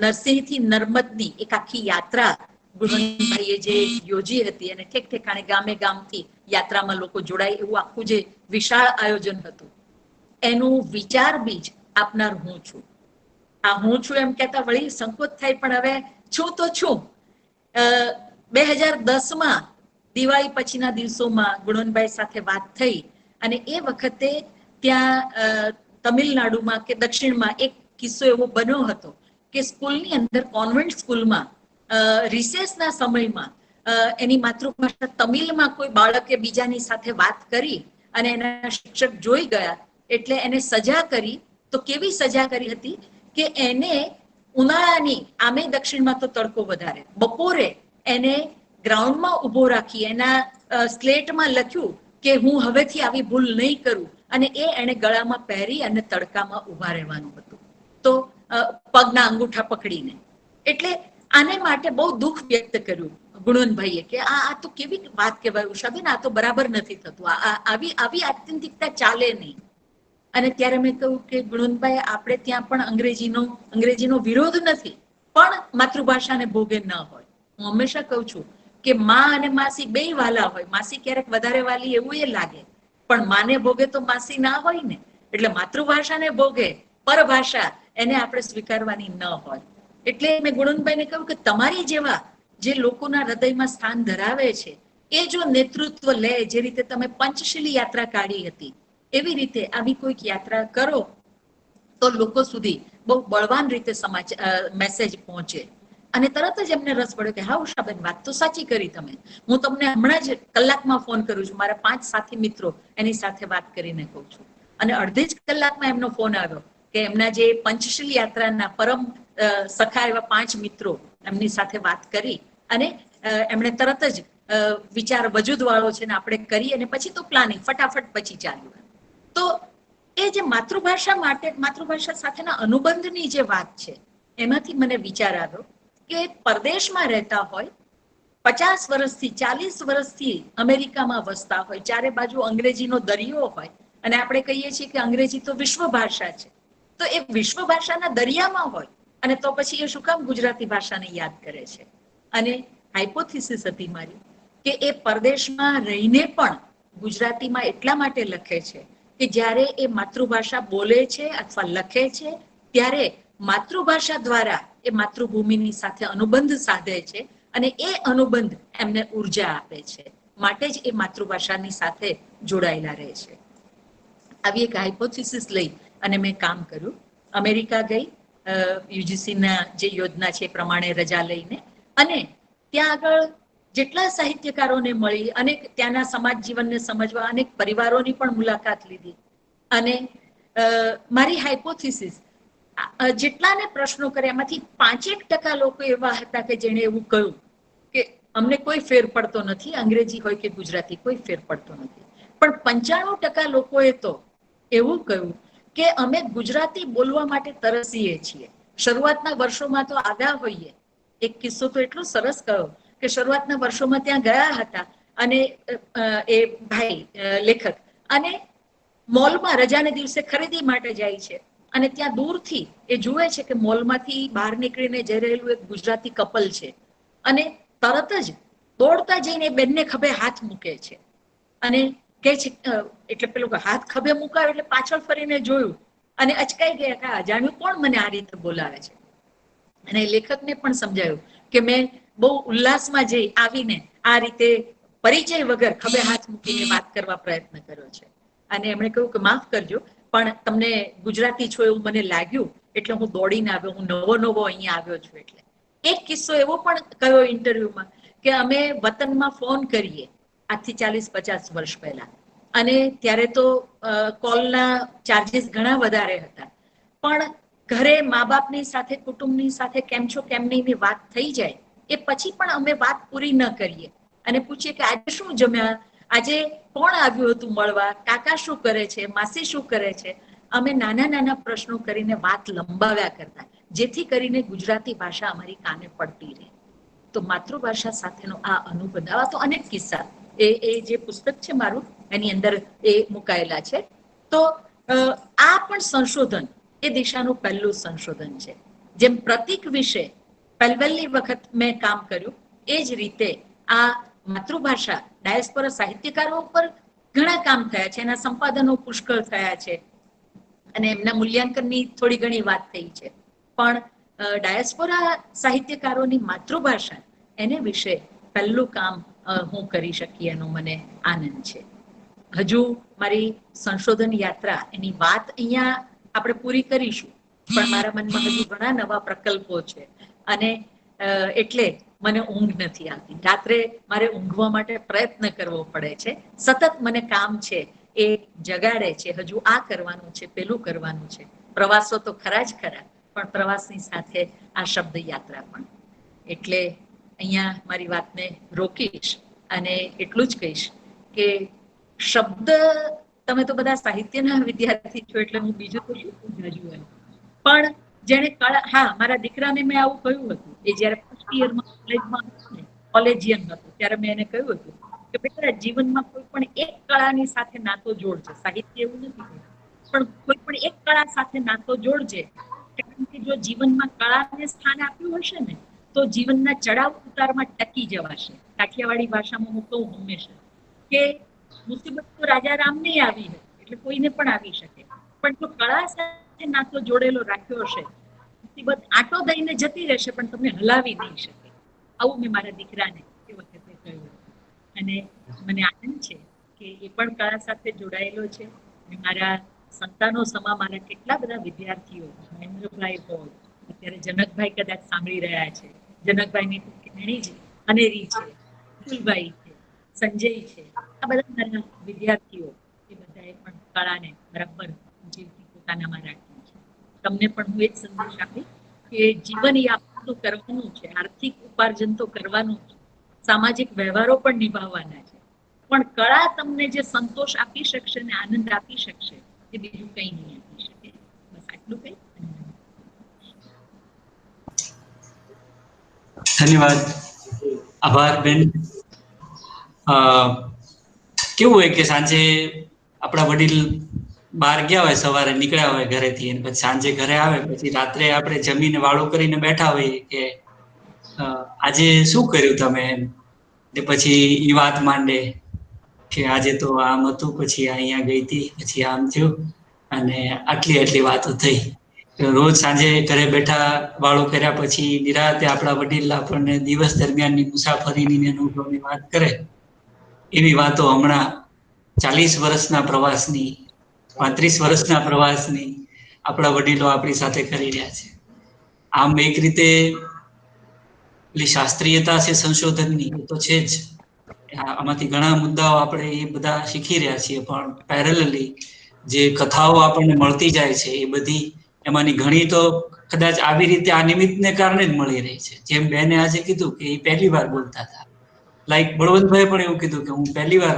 નરસિંહથી નર્મદની એક આખી યાત્રા ગુણવંતભાઈએ જે યોજી હતી, અને ઠેક ઠેકાણે ગામે ગામથી યાત્રામાં લોકો જોડાય એવું આખું જે વિશાળ આયોજન હતું, એનું વિચાર બીજ આપનાર હું છું. આ હું છું એમ કહેતા વળી સંકોચ થાય, પણ હવે છું તો છું. 2010માં દિવાળી પછીના દિવસોમાં ગુણવંતભાઈ સાથે વાત થઈ, અને એ વખતે ત્યાં તમિલનાડુમાં કે દક્ષિણમાં એક કિસ્સો એવો બન્યો હતો કે સ્કૂલની અંદર, કોન્વેન્ટ સ્કૂલમાં રિસેસના સમયમાં એની માતૃભાષા તમિલમાં કોઈ બાળકે બીજાની સાથે વાત કરી અને એના શિક્ષક જોઈ ગયા, એટલે એને સજા કરી. તો કેવી સજા કરી હતી કે એને ઉનાળાની, આમે દક્ષિણમાં તો તડકો વધારે, બપોરે એને ગ્રાઉન્ડમાં ઉભો રાખી એના સ્લેટમાં લખ્યું કે હું હવેથી આવી ભૂલ નહીં કરું, અને એ એને ગળામાં પહેરી અને તડકામાં ઉભા રહેવાનું હતું, તો પગના અંગૂઠા પકડીને. એટલે આને માટે બહુ દુઃખ વ્યક્ત કર્યું ગુણવંતભાઈએ કે આ તો કેવી વાત કહેવાય ઉષાબેન, આ તો બરાબર નથી થતું, આવી આત્યંતિકતા ચાલે નહીં. અને ત્યારે મેં કહ્યું કે ગુણવંતભાઈ, આપણે ત્યાં પણ અંગ્રેજીનો વિરોધ નથી, પણ માતૃભાષાને ભોગે ન હોય. હું હંમેશા કહું છું કે માં અને માસી બે વાલા હોય, માસી ક્યારેક વધારે વાલી એવું એ લાગે, પણ માને ભોગે તો માસી ના હોય ને. એટલે માતૃભાષાને ભોગે પરભાષા એને આપણે સ્વીકારવાની ન હોય. એટલે મેં ગુણવંતભાઈને કહ્યું કે તમારી જેવા જે લોકોના હૃદયમાં સ્થાન ધરાવે છે, એ જો નેતૃત્વ લે, જે રીતે તમે પંચશીલી યાત્રા કાઢી હતી, એવી રીતે આવી કોઈક યાત્રા કરો તો લોકો સુધી બહુ બળવાન રીતે મેસેજ પહોંચે. અને તરત જ એમને રસ પડ્યો કે હા ઉષાબેન, વાત તો સાચી કરી તમે. હું તમને હમણાં જ કલાકમાં ફોન કરું છું, મારા 5 સાથી મિત્રો એની સાથે વાત કરીને કહું છું. અને અડધી જ કલાકમાં એમનો ફોન આવ્યો કે એમના જે પંચશીલ યાત્રાના પરમ સખા એવા 5 મિત્રો એમની સાથે વાત કરી, અને એમણે તરત જ વિચાર વજૂદ વાળો છે ને આપણે કરી, અને પછી તો પ્લાનિંગ ફટાફટ પછી ચાલ્યું. તો એ જે માતૃભાષા માટે, માતૃભાષા સાથેના અનુબંધની જે વાત છે, એમાંથી મને વિચાર આવ્યો કે પરદેશમાં રહેતા હોય, 50 વર્ષથી 40 વર્ષથી અમેરિકામાં વસતા હોય, ચારે બાજુ અંગ્રેજીનો દરિયો હોય, અને આપણે કહીએ છીએ કે અંગ્રેજી તો વિશ્વ ભાષા છે, તો એ વિશ્વ ભાષાના દરિયામાં હોય, અને તો પછી એ શું કામ ગુજરાતી ભાષાને યાદ કરે છે. અને હાઇપોથિસિસ હતી મારી કે એ પરદેશમાં રહીને પણ ગુજરાતીમાં એટલા માટે લખે છે કે જ્યારે એ માતૃભાષા બોલે છે અથવા લખે છે, ત્યારે માતૃભાષા દ્વારા એ માતૃભૂમિની સાથે અનુબંધ સાધે છે, અને એ અનુબંધ એમને ઉર્જા આપે છે, માટે જ એ માતૃભાષાની સાથે જોડાયેલા રહે છે. આવી એક હાઇપોથિસિસ લઈ અને મેં કામ કર્યું. અમેરિકા ગઈ, યુજીસીના જે યોજના છે એ પ્રમાણે રજા લઈને, અને ત્યાં આગળ જેટલા સાહિત્યકારોને મળી, અને ત્યાંના સમાજ જીવનને સમજવા અનેક પરિવારોની પણ મુલાકાત લીધી. અને મારી હાઇપોથિસિસ, જેટલાને પ્રશ્નો કર્યા એમાંથી 5% લોકો એવા હતા કે જેણે એવું કહ્યું કે અમને કોઈ ફેર પડતો નથી, અંગ્રેજી હોય કે ગુજરાતી કોઈ ફેર પડતો નથી. પણ 95% લોકોએ તો એવું કહ્યું કે અમે ગુજરાતી બોલવા માટે તરસીએ છીએ. શરૂઆતના વર્ષોમાં તો આઘા હોઈએ. એક કિસ્સો તો એટલો સરસ કહ્યો કે શરૂઆતના વર્ષોમાં ત્યાં ગયા હતા, અને એ ભાઈ લેખક, અને મોલમાં રજાને દિવસે ખરીદી માટે જાય છે, અને ત્યાં દૂરથી એ જુએ છે કે મોલમાંથી બહાર નીકળીને જઈ રહેલું એક ગુજરાતી કપલ છે, અને તરત જ દોડતા જઈને બેનને ખભે હાથ મૂકે છે, અને કે છે, એટલે પેલો હાથ ખભે મુકાયો એટલે પાછળ ફરીને જોયું, અને અચકાઈ ગયા કે અજાણ્યું કોણ મને આ રીતે બોલાવે છે. અને લેખકને પણ સમજાયું કે મેં બહુ ઉલ્લાસમાં જઈ આવીને આ રીતે પરિચય વગર ખભે હાથ મૂકીને વાત કરવા પ્રયત્ન કર્યો છે. અને એમણે કહ્યું કે માફ કરજો, પણ તમને ગુજરાતી છો એવું મને લાગ્યું, એટલે હું દોડીને આવ્યો, હું નવો અહીંયા આવ્યો છું. એટલે એક કિસ્સો એવો પણ કયો ઇન્ટરવ્યુમાં કે અમે વતનમાં ફોન કરીએ આજથી 40-50 વર્ષ પહેલા, અને ત્યારે તો કોલના ચાર્જીસ ઘણા વધારે હતા, પણ ઘરે મા બાપની સાથે, કુટુંબની સાથે કેમ છો કેમ નહીંની વાત થઈ જાય એ પછી પણ અમે વાત પૂરી ન કરીએ, અને પૂછીએ કે આજે શું જમ્યા, આજે કોણ આવ્યું હતું મળવા, કાકા શું કરે છે, માસી શું કરે છે. અમે નાના પ્રશ્નો કરીને વાત લંબાવ્યા કરતા, જેથી કરીને ગુજરાતી ભાષા અમારી કાને પડતી રહે. તો માતૃભાષા સાથેનો આ અનુબંધ, આવા તો અનેક કિસ્સા એ જે પુસ્તક છે મારું એની અંદર એ મુકાયેલા છે. તો આ પણ સંશોધન એ દિશાનું પહેલું સંશોધન છે. જેમ પ્રતીક વિશે પહેલી વખત મેં કામ કર્યું, એ જ રીતે આ માતૃભાષા ડાયસ્પોરા સાહિત્યકારો ઉપર ઘણા કામ થયા છે, એના સંપાદનો પુષ્કળ થયા છે, અને એમના મૂલ્યાંકનની થોડી ઘણી વાત થઈ છે. પણ ડાયસ્પોરા સાહિત્યકારોની માતૃભાષા એને વિશે પહેલું કામ હું કરી શકી એનો મને આનંદ છે. હજુ મારી સંશોધન યાત્રા એની વાત અહીંયા આપણે પૂરી કરીશું, પણ મારા મનમાં હજુ ઘણા નવા પ્રકલ્પો છે, અને એટલે મને ઊંઘ નથી આવતી. રાત્રે મારે ઊંઘવા માટે પ્રયત્ન કરવો પડે છે, સતત મને કામ છે એ જગાડે છે, હજુ આ કરવાનું છે, પેલું કરવાનું છે. પ્રવાસો તો ખરા જ ખરા, પણ પ્રવાસની સાથે આ શબ્દ યાત્રા પણ. એટલે અહીંયા મારી વાતને રોકીશ અને એટલું જ કહીશ કે શબ્દ, તમે તો બધા સાહિત્યના વિદ્યાર્થી છો એટલે હું બીજું તો શું સમજાવું, પણ જેને કળા, હા, મારા દીકરાને મેં આવું કહ્યું હતું, એ જયારે ફર્સ્ટ યરમાં કોલેજમાં હતો, કોલેજિયન હતો, ત્યારે મેં એને કહ્યું હતું કે બેટા જીવનમાં કોઈ પણ એક કળાની સાથે નાતો જોડજે. સાહિત્ય એવું નથી, પણ કોઈ પણ એક કળા સાથે નાતો જોડજે, કારણ કે જો જીવનમાં કળાને સ્થાન આપ્યું હશે ને તો જીવનના ચડાવ ઉતારમાં ટકી જવાશે. કાઠિયાવાડી ભાષામાં હું કહું હંમેશા કે મુસીબત તો રાજા રામને આવી હતી, એટલે કોઈને પણ આવી શકે, પણ જો કળા સાથે નાતો જોડેલો રાખ્યો હશે, મુસીબત આંટો દઈને જતી રહેશે પણ તમને હલાવી નહીં શકે. આવું મેં મારા દીકરાને એ વખતે કહ્યું, અને મને આનંદ છે કે એ પણ કળા સાથે જોડાયેલો છે. મારા સંતાનો સમા મારા કેટલા બધા વિદ્યાર્થીઓ, મહેન્દ્રભાઈ હોય, અત્યારે જનકભાઈ કદાચ સાંભળી રહ્યા છે, જનકભાઈની ઘણી જ અનેરી છે, ફૂલભાઈ છે, સંજય છે, આ બધા મારા વિદ્યાર્થીઓ, એ બધાએ પણ કળાને બરાબર જીવતી પોતાનામાં રાખી છે. તમને પણ હું એ જ સંદેશ આપીશ કે જીવન યાપન તો કરવાનું છે, આર્થિક ઉપાર્જન તો કરવાનું છે, સામાજિક વ્યવહારો પણ નિભાવવાના છે, પણ કળા તમને જે સંતોષ આપી શકશે ને આનંદ આપી શકશે એ બીજું કંઈ નહીં આપી શકે. બસ આટલું કંઈ. ધન્યવાદ, આભાર બેન. કેવું હોય કે સાંજે આપણા વડીલ બહાર ગયા હોય, સવારે નીકળ્યા હોય ઘરેથી, અને પછી સાંજે ઘરે આવે, પછી રાત્રે આપણે જમીને વાળું કરીને બેઠા હોઈએ કે આજે શું કર્યું તમે, ને પછી ઈ વાત માંડે કે આજે તો આમ હતું, પછી અહીંયા ગઈ હતી, પછી આમ થયું, અને આટલી વાતો થઈ. રોજ સાંજે ઘરે બેઠા વાળો કર્યા પછી નિરાતે આપણા વડીલ આપણને દિવસ દરમિયાનની મુસાફરીની અનુભવની વાત કરે, એવી વાતો હમણાં 40 વર્ષના પ્રવાસની, 35 વર્ષના પ્રવાસની આપણા વડીલો આપણી સાથે કરી રહ્યા છે. આમ એક રીતે એટલી શાસ્ત્રીયતા છે સંશોધનની, એ તો છે જ. આમાંથી ઘણા મુદ્દાઓ આપણે એ બધા શીખી રહ્યા છીએ, પણ પેરેલલી જે કથાઓ આપણને મળતી જાય છે એ બધી, એમાંની ઘણી તો કદાચ આવી રીતે આ નિમિત્તને કારણે જ મળી રહી છે. જેમ બેને આજે કીધું કે એ પહેલી વાર બોલતા હતા, લાઈક બળવંતભાઈ પણ એવું કીધું કે હું પહેલી વાર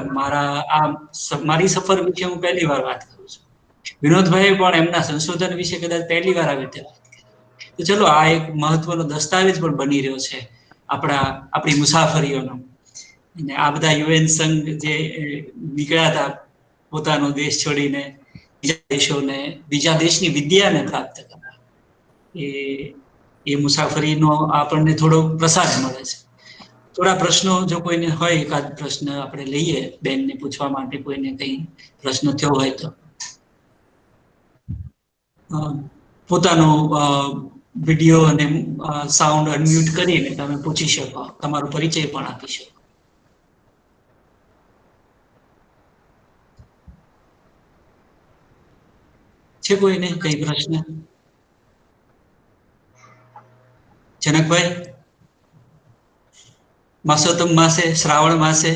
મારી સફર વિશે હું પહેલી વાર વાત કરું છું. વિનોદભાઈ પણ એમના સંશોધન વિશે કદાચ પહેલી વાર આવી રીતે વાત કરી. તો ચલો, આ એક મહત્વનો દસ્તાવેજ પણ બની રહ્યો છે આપણી મુસાફરીઓનો. અને આ બધા યુએન સંઘ જે નીકળ્યા હતા પોતાનો દેશ છોડીને બીજા દેશોને, બીજા દેશની વિદ્યાને પ્રાપ્ત કરવા, એ મુસાફરીનો આપણને થોડો પ્રસાદ મળે છે. થોડા પ્રશ્નો જો કોઈને હોય, એકાદ પ્રશ્ન આપણે લઈએ બેનને પૂછવા માટે, કોઈને કઈ પ્રશ્ન થયો હોય તો પોતાનો વિડીયો અને સાઉન્ડ અનમ્યુટ કરીને તમે પૂછી શકો, તમારો પરિચય પણ આપી શકો. છે કોઈને કઈ પ્રશ્ન? જનકભાઈ, માસોતમ માસે, શ્રાવણ માસે,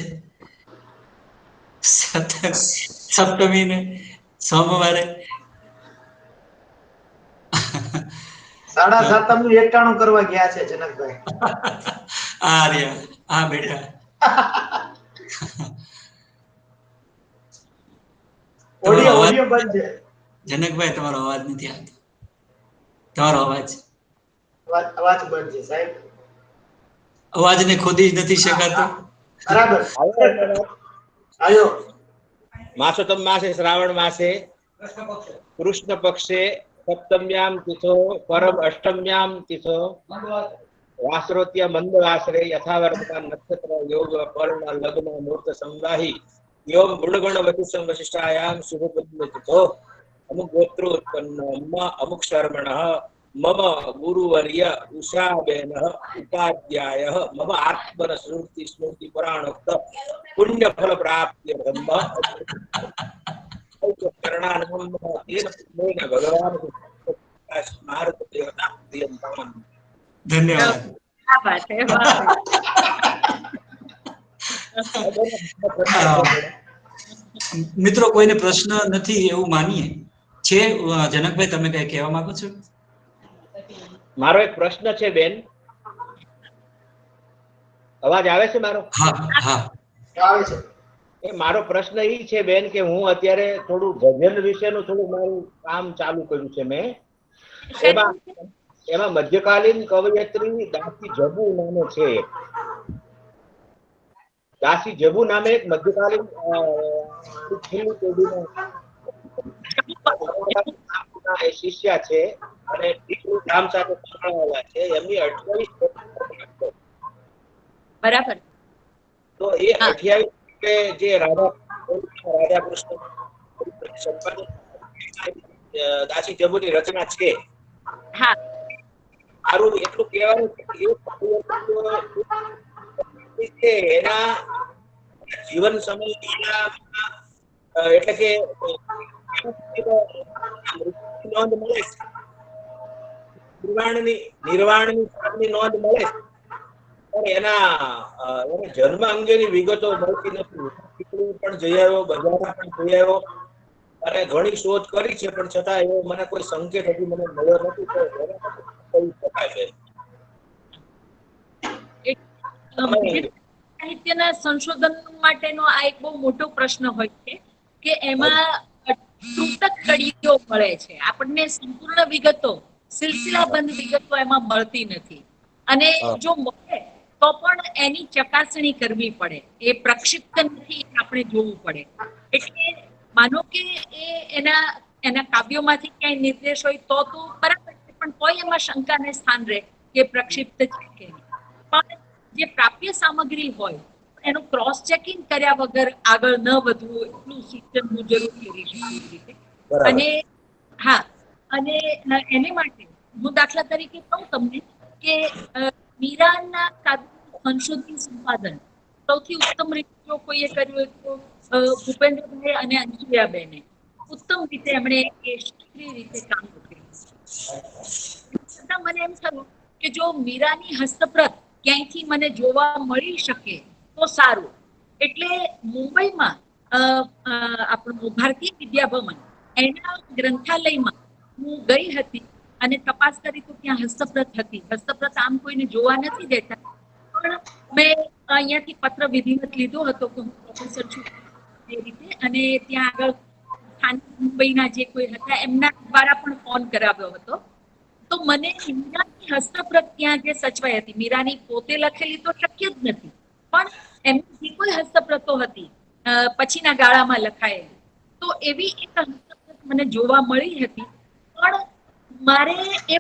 સપ્તમી ને સોમવારે 7.5 નું 91 કરવા ગયા છે જનકભાઈ. આ રહ્યા, આ બેઠા. ઓડિયો બંધ છે. જનકભાઈ, તમારો અવાજ નથી આવતો. તમારો અવાજ બંધ છે સાહેબ. અવાજને ખોદી જ નથી શકાતો. બરાબર. આયો. માસોતમ માસે, શ્રાવણ માસે, કૃષ્ણ પક્ષે, સપ્તમ્યામ તિથો, પરમ અષ્ટમ્યામ તિથો, વાસરોત્ય મંદ વાસરે, યથાવર્તમાન નક્ષત્ર યોગ પર્ણ લગ્ન મૂર્ત સંગાહી યોગ મૃડગણ વશિષ્ઠાયામ શુભ તિથો, અમુક ગોત્રો ઉત્પન્ન અમુક શર્મણ મમ ગુરુવર્ય ઉષાબેન ઉપાધ્યાય મમ આત્મન સ્મૃતિ સ્મૃતિ પુરાણોક્ત પુણ્ય ફલ પ્રાપ્તિ બ્રહ્મ ભગવાન ધન્યવાદ. મિત્રો, કોઈને પ્રશ્ન નથી એવું માનીએ. છે જનકભાઈ, તમે કઈ કહેવા માંગો છો? મારો એક પ્રશ્ન છે બેન. અવાજ આવે છે મારો? હા હા આવે છે. મારો પ્રશ્ન એ છે બેન કે હું અત્યારે થોડું ભજન વિશેનું થોડું મારું કામ ચાલુ કર્યું છે મેં. એમાં મધ્યકાલીન કવયત્રી દાસી જબુ નામે છે. દાસી જબુ નામે એક મધ્યકાલીન શિષ્યા છે અને કામ સાથે સંકળાયેલા છે. એમની 28 બરાબર. તો એ 28 જે રાધા કૃષ્ણ દાસી જબુની રચના છે. હા, મારું એટલું કહેવાનું કે એના જીવન સમય એટલે કે નોંધ મળે છે, નિર્વાણની નોંધ મળે છે, પણ એના જન્મ અંગેની વિગતો મળતી નથી. પણ જઈ આવ્યો, બજારમાં પણ જઈ આવ્યો અને ઘણી શોધ કરી છે, પણ છતાં એવો મને કોઈ સંકેત હજી મને મળ્યો નથી. તો કહી શકાય છે. સાહિત્યના સંશોધન માટેનો આ એક બહુ મોટો પ્રશ્ન હોય છે કે એમાં તૂટક કડીઓ મળે છે. આપણને સંપૂર્ણ વિગતો, સિલસિલાબંધ વિગતો એમાં મળતી નથી. અને જો મળે તો પણ એની ચકાસણી કરવી પડે. એ પ્રક્ષિપ્ત નથી, આપણે જોવું પડે. એટલે માનો કે એના કાવ્યોમાંથી ક્યાંય નિર્દેશ હોય તો બરાબર છે, પણ કોઈ એમાં શંકાને સ્થાન રહે કે પ્રક્ષિપ્ત છે કે નહીં. પણ જે પ્રાપ્ય સામગ્રી હોય એનું ક્રોસ ચેકિંગ કર્યા વગર આગળ ન વધવું, એટલું સૂચન હું જરૂર કરી શકું. અને હા, અને એને માટે હું દાખલા તરીકે કહું તમને કે મીરાના કાવ્યનું સંશોધન સંપાદન સૌથી ઉત્તમ રીતે જો કોઈએ કર્યું હોય તો ભૂપેન્દ્રભાઈ અને અંજુયાબેને ઉત્તમ રીતે એમણે એ શાસ્ત્રીય રીતે કામ કર્યું. મને એમ થયું કે જો મીરાની હસ્તપ્રત ક્યાંયથી મને જોવા મળી શકે તો સારું. એટલે મુંબઈમાં આપણું ભારતીય વિદ્યાભવન એના ગ્રંથાલયમાં હું ગઈ હતી અને તપાસ કરી તો ત્યાં હસ્તપ્રત હતી. હસ્તપ્રત આમ કોઈને જોવા નથી દેતા, પણ મેં અહીંયાથી પત્ર વિધિવત લીધો હતો કે હું પ્રોફેસર છું એ રીતે, અને ત્યાં આગળ સ્થાનિક મુંબઈના જે કોઈ હતા એમના દ્વારા પણ ફોન કરાવ્યો હતો. તો મને મીરાની હસ્તપ્રત ત્યાં જે સચવાઈ હતી, મીરાની પોતે લખેલી તો શક્ય જ નથી, પણ એમની જે કોઈ હસ્તપ્રતો હતી પછીના ગાળામાં લખાયેલી, તો એવી એક હસ્તપ્રત મને જોવા મળી હતી. પણ મારે એ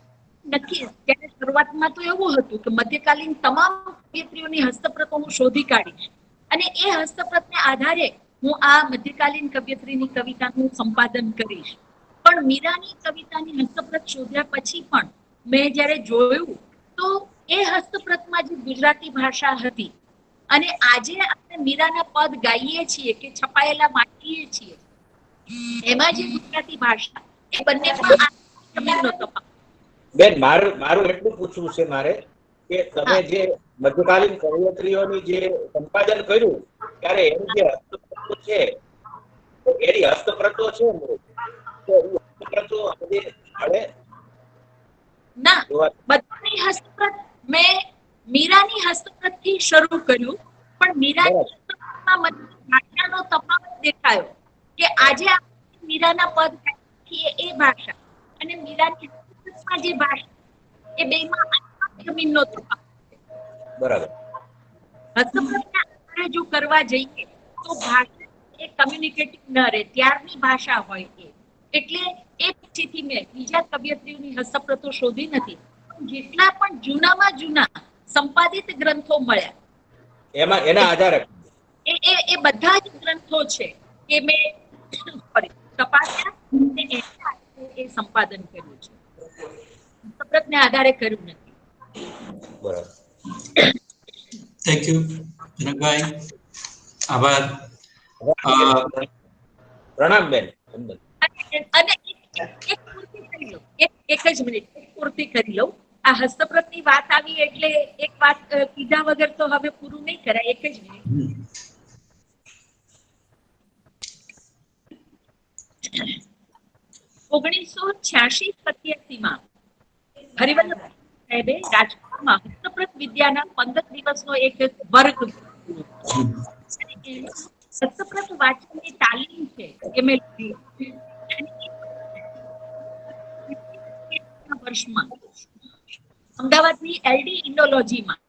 નક્કી ત્યારે શરૂઆતમાં તો એવું હતું કે મધ્યકાલીન તમામ કવિયત્રીઓની હસ્તપ્રતો હું શોધી કાઢીશ અને એ હસ્તપ્રતને આધારે હું આ મધ્યકાલીન કવિયત્રીની કવિતાનું સંપાદન કરીશ. પણ મીરાની કવિતાની હસ્તપ્રત શોધ્યા પછી પણ મેં જ્યારે જોયું તો એ હસ્તપ્રતમાં જે ગુજરાતી ભાષા હતી અને આજે આપણે મીરાના પદ ગાઈએ છીએ કે છપાયેલા વાંચીએ છીએ એમાં જે ગુજરાતી ભાષા એ બંનેમાં જમીનનો તફાવત. બેન, મારું એટલું પૂછવું છે મારે કે તમે જે મધ્યકાલીન કવિયત્રીઓની જે સંપાદન કર્યું ત્યારે એની જે હસ્તપ્રતો છે એની હસ્તપ્રતો છે તો હસ્તપ્રતો આજે મળે ના, બધાની હસ્તપ્રત મેં મીરાની હસ્તપ્રતથી શરૂ કર્યું, પણ મીરાની હસ્તપ્રતમાં મને ભાષાનો તફાવત દેખાયો કે આજે આપણે મીરાના પદ ગાઈએ એ ભાષા અને મીરાની હસ્તપ્રતમાં જે ભાષા એ બેમાં જમીનનો તફાવત. બરાબર. હસ્તપ્રતના આધારે જો કરવા જઈએ તો ભાષા એ કમ્યુનિકેટિવ ન રહે, ત્યારની ભાષા હોય એ. એટલે એ પછીથી મેં બીજા કવિયત્રીઓની હસ્તપ્રતો શોધી નથી, જેટલા પણ જૂનામાં જૂના સંપાદિત ગ્રંથો મળ્યા એમાં એના આધારે એ બધા જ ગ્રંથો છે કે મેં તપાસ્યા અને એ સંપાદન કર્યું છે. હસ્તપ્રતને આધારે કર્યું નથી. બરાબર. થેન્ક યુ જનકભાઈ, આભાર. પ્રણામ બેન. અને એક પૂર્તિ કરી લઉં, એક જ મિનિટ પૂર્તિ કરી લઉં. આ હસ્તપ્રતની વાત આવી એટલે એક વાત કીધા વગર તો હવે પૂરું નહીં કરાય. એક જ મિનિટ. 1986-87 હરિવલ્લભ સાહેબે રાજકોટમાં હસ્તપ્રત વિદ્યાના 15 દિવસનો એક વર્ગ હસ્તપ્રત વાંચનની તાલીમ છે એ મેં લીધી. વર્ષમાં અમદાવાદની એલડી ઇન્ડોલોજીમાં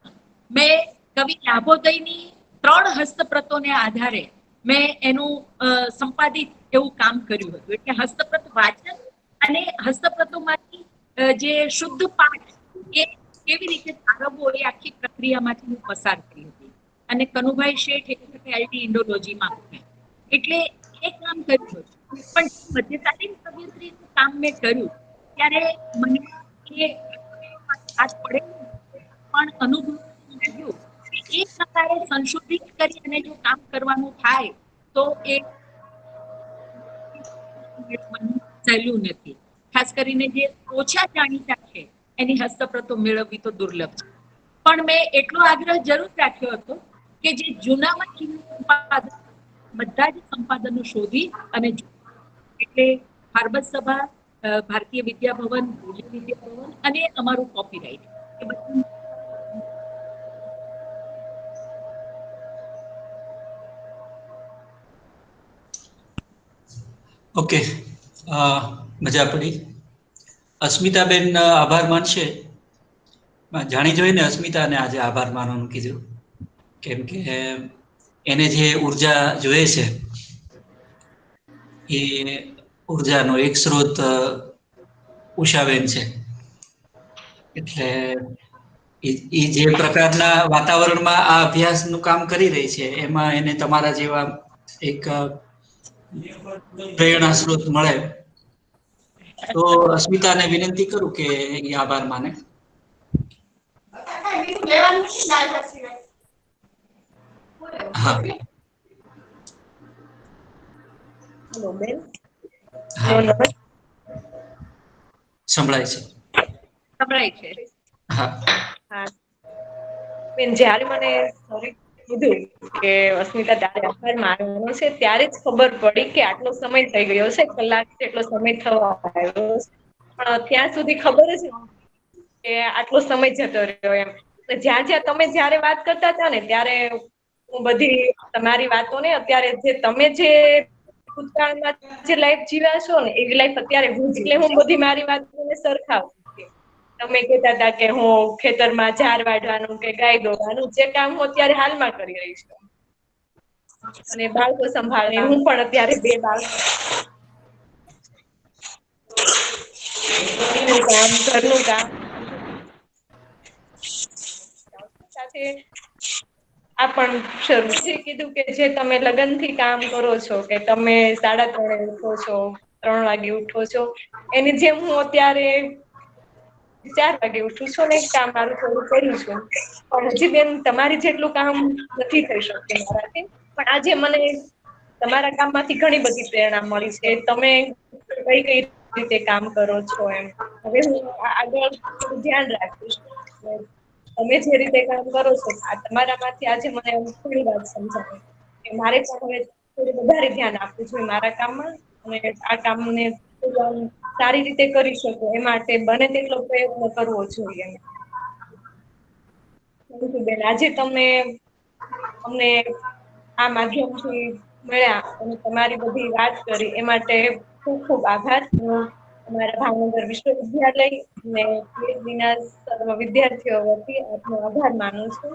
મેં કવિ લાભોદયની 3 હસ્તપ્રતોને આધારે મેં એનું સંપાદિત એવું કામ કર્યું હતું. એટલે હસ્તપ્રત વાચન અને હસ્તપ્રતોમાંથી જે શુદ્ધ પાઠ એ કેવી રીતે તારવવો એ આખી પ્રક્રિયામાંથી હું પસાર કરી હતી. અને કનુભાઈ શેઠ એલડી ઇન્ડોલોજીમાં એટલે એ કામ કર્યું. પણ મધ્યકાલીન કવિયત્રીનું કામ મેં કર્યું ત્યારે મને એ હાથ પડે પણ અનુભવ લાગ્યો કે એ પ્રકારે સંશોધિત કરી અને જો કામ કરવાનું થાય તો એ સહેલું નથી. ખાસ કરીને જે ઓછા જાણીતા છે એની હસ્તપ્રતો મેળવવી તો દુર્લભ છે. પણ મેં એટલો આગ્રહ જરૂર રાખ્યો હતો કે જે જૂનામાં સંપાદન બધા જ સંપાદનો શોધી અને એટલે ફાર્બસ સભા, ભારતીય વિદ્યાભવન, ભુજ વિદ્યાભવન અને અમારું કોપીરાઇટ એ બધું. ઓકે, મજા પડી. અસ્મિતાબેન આભાર માનશે. જાણી જોઈને અસ્મિતાને આજે આભાર માનવાનું કીધું, કેમ કે એને જે ઉર્જા જોઈએ છે એ ઉર્જાનો એક સ્ત્રોત ઉષાબેન છે. એટલે એ જે પ્રકારના વાતાવરણમાં આ અભ્યાસનું કામ કરી રહી છે એમાં એને તમારા જેવા એક પ્રેરણા સ્ત્રોત મળે તો અસ્મિતાને વિનંતી કરું કે એ આભાર માને. હા હેલો બેન. હા નમસ્તે સંભળાય છે. સંભળાય છે. હા હા બેન, જ્યારે મને સોરી કીધું કે અસ્મિતા તારે આભાર માનવાનો છે, ત્યારે જ ખબર પડી કે આટલો સમય થઈ ગયો છે, કલાક જેટલો સમય થવા આવ્યો છે. પણ ત્યાં સુધી ખબર જ નહોતી કે આટલો સમય જતો રહ્યો એમ. જ્યાં જ્યાં તમે જ્યારે વાત કરતા હતા ને ત્યારે હું બધી તમારી વાતોને અત્યારે જે તમે જે ભૂતકાળમાં જે લાઈફ જીવ્યા છો ને એવી લાઈફ અત્યારે એટલે હું બધી મારી વાતોને સરખાવતી. તમે કહેતા હતા કે હું ખેતરમાં ઝાર વાઢવાનું કે ગાય દોવાનું જે કામ હું અત્યારે હાલમાં કરી રહી છું. અને બાળકો સંભાળે હું પણ અત્યારે 2 બાળકો નું કામ, ઘરનું કામ સાથે આ પણ શરૂ છે કીધું કે જે તમે લગનથી કામ કરો છો કે તમે 3:30 ઉઠો છો, 3 વાગે ઉઠો છો, એની જેમ હું અત્યારે 4 વાગે ઉઠું છું ને કામ મારું થોડું કરું છું. પણ હજી બેન તમારી જેટલું કામ નથી થઈ શકતું મારાથી. પણ આજે મને તમારા કામમાંથી ઘણી બધી પ્રેરણા મળી છે. તમે કઈ રીતે કામ કરો છો એમ. હવે હું આગળ થોડું ધ્યાન રાખીશ. તમે જે રીતે કામ કરો છો તમારામાંથી આજે મને ઘણી વાત સમજાવી કે મારે પણ હવે થોડું વધારે ધ્યાન આપવું જોઈએ મારા કામમાં અને આ કામને સારી રીતે કરી શકો એ માટે બને તેટલો પ્રયત્ન કરવો જોઈએ. બેન, આજે તમે અમને આ માધ્યમથી મળ્યા અને તમારી બધી વાત કરી એ માટે ખૂબ ખૂબ આભાર. અમારા ભાવનગર વિશ્વવિદ્યાલય અને PhD સર્વ વિદ્યાર્થીઓ વતી આપનો આભાર માનું છું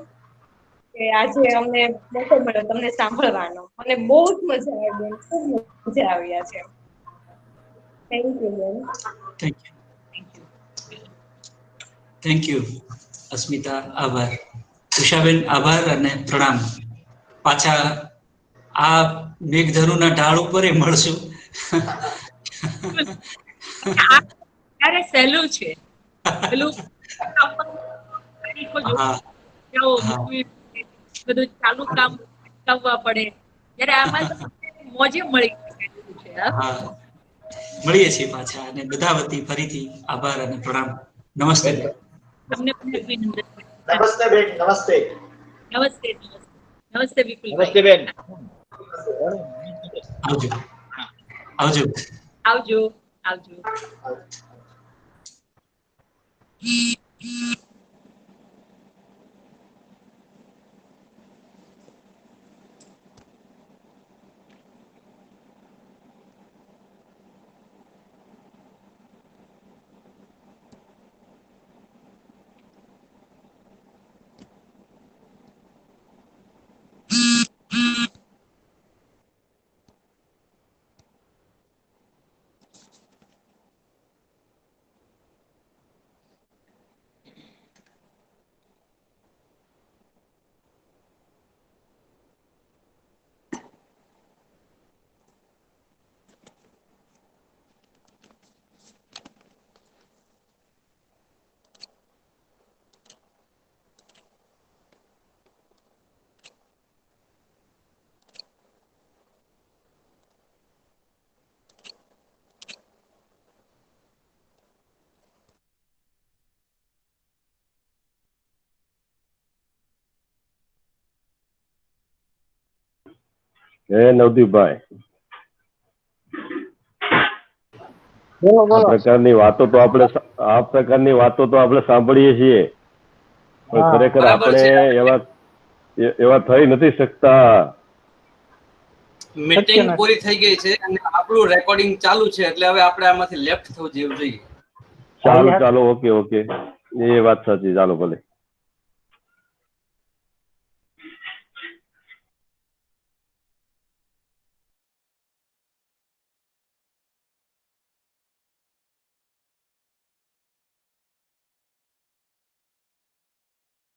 કે આજે અમને મોકો મળ્યો તમને સાંભળવાનો. મને બહુ જ મજા આવી બેન, ખૂબ મજા આવ્યા છે. થેન્ક યુ બેન. Thank you. Thank you. Thank you Asmita. આભાર. ઉષાબેન આભાર અને પ્રણામ. પાછા આ મેઘધનુના ઢાળ ઉપર મળશું. આ ત્યારે સહેલું છે પેલું તારીખો હા હા બધું ચાલુ કામ કરવા પડે ત્યારે આમાં તો મોજે મળી ગયેલું છે. હા મળીએ છીએ પાછા અને બધા વતી ફરીથી આભાર અને પ્રણામ. નમસ્તે. તમને પણ અભિનંદન. નમસ્તે બેન, નમસ્તે. નમસ્તે. નમસ્તે વિપુલભાઈ. નમસ્તે બેન. આવજો. આવજો. આવજો. આવજો. નવદીપભાઈ, આ પ્રકારની વાતો તો આપણે સાંભળીએ છીએ, પણ ખરેખર આપણે એવા થઈ નથી શકતા. મીટિંગ પૂરી થઈ ગઈ છે અને આપણું રેકોર્ડિંગ ચાલુ છે, એટલે હવે આપણે આમાંથી લેફ્ટ થવું જેવું જોઈએ. ચાલો, ઓકે, એ વાત સાચી. ચાલો ભલે.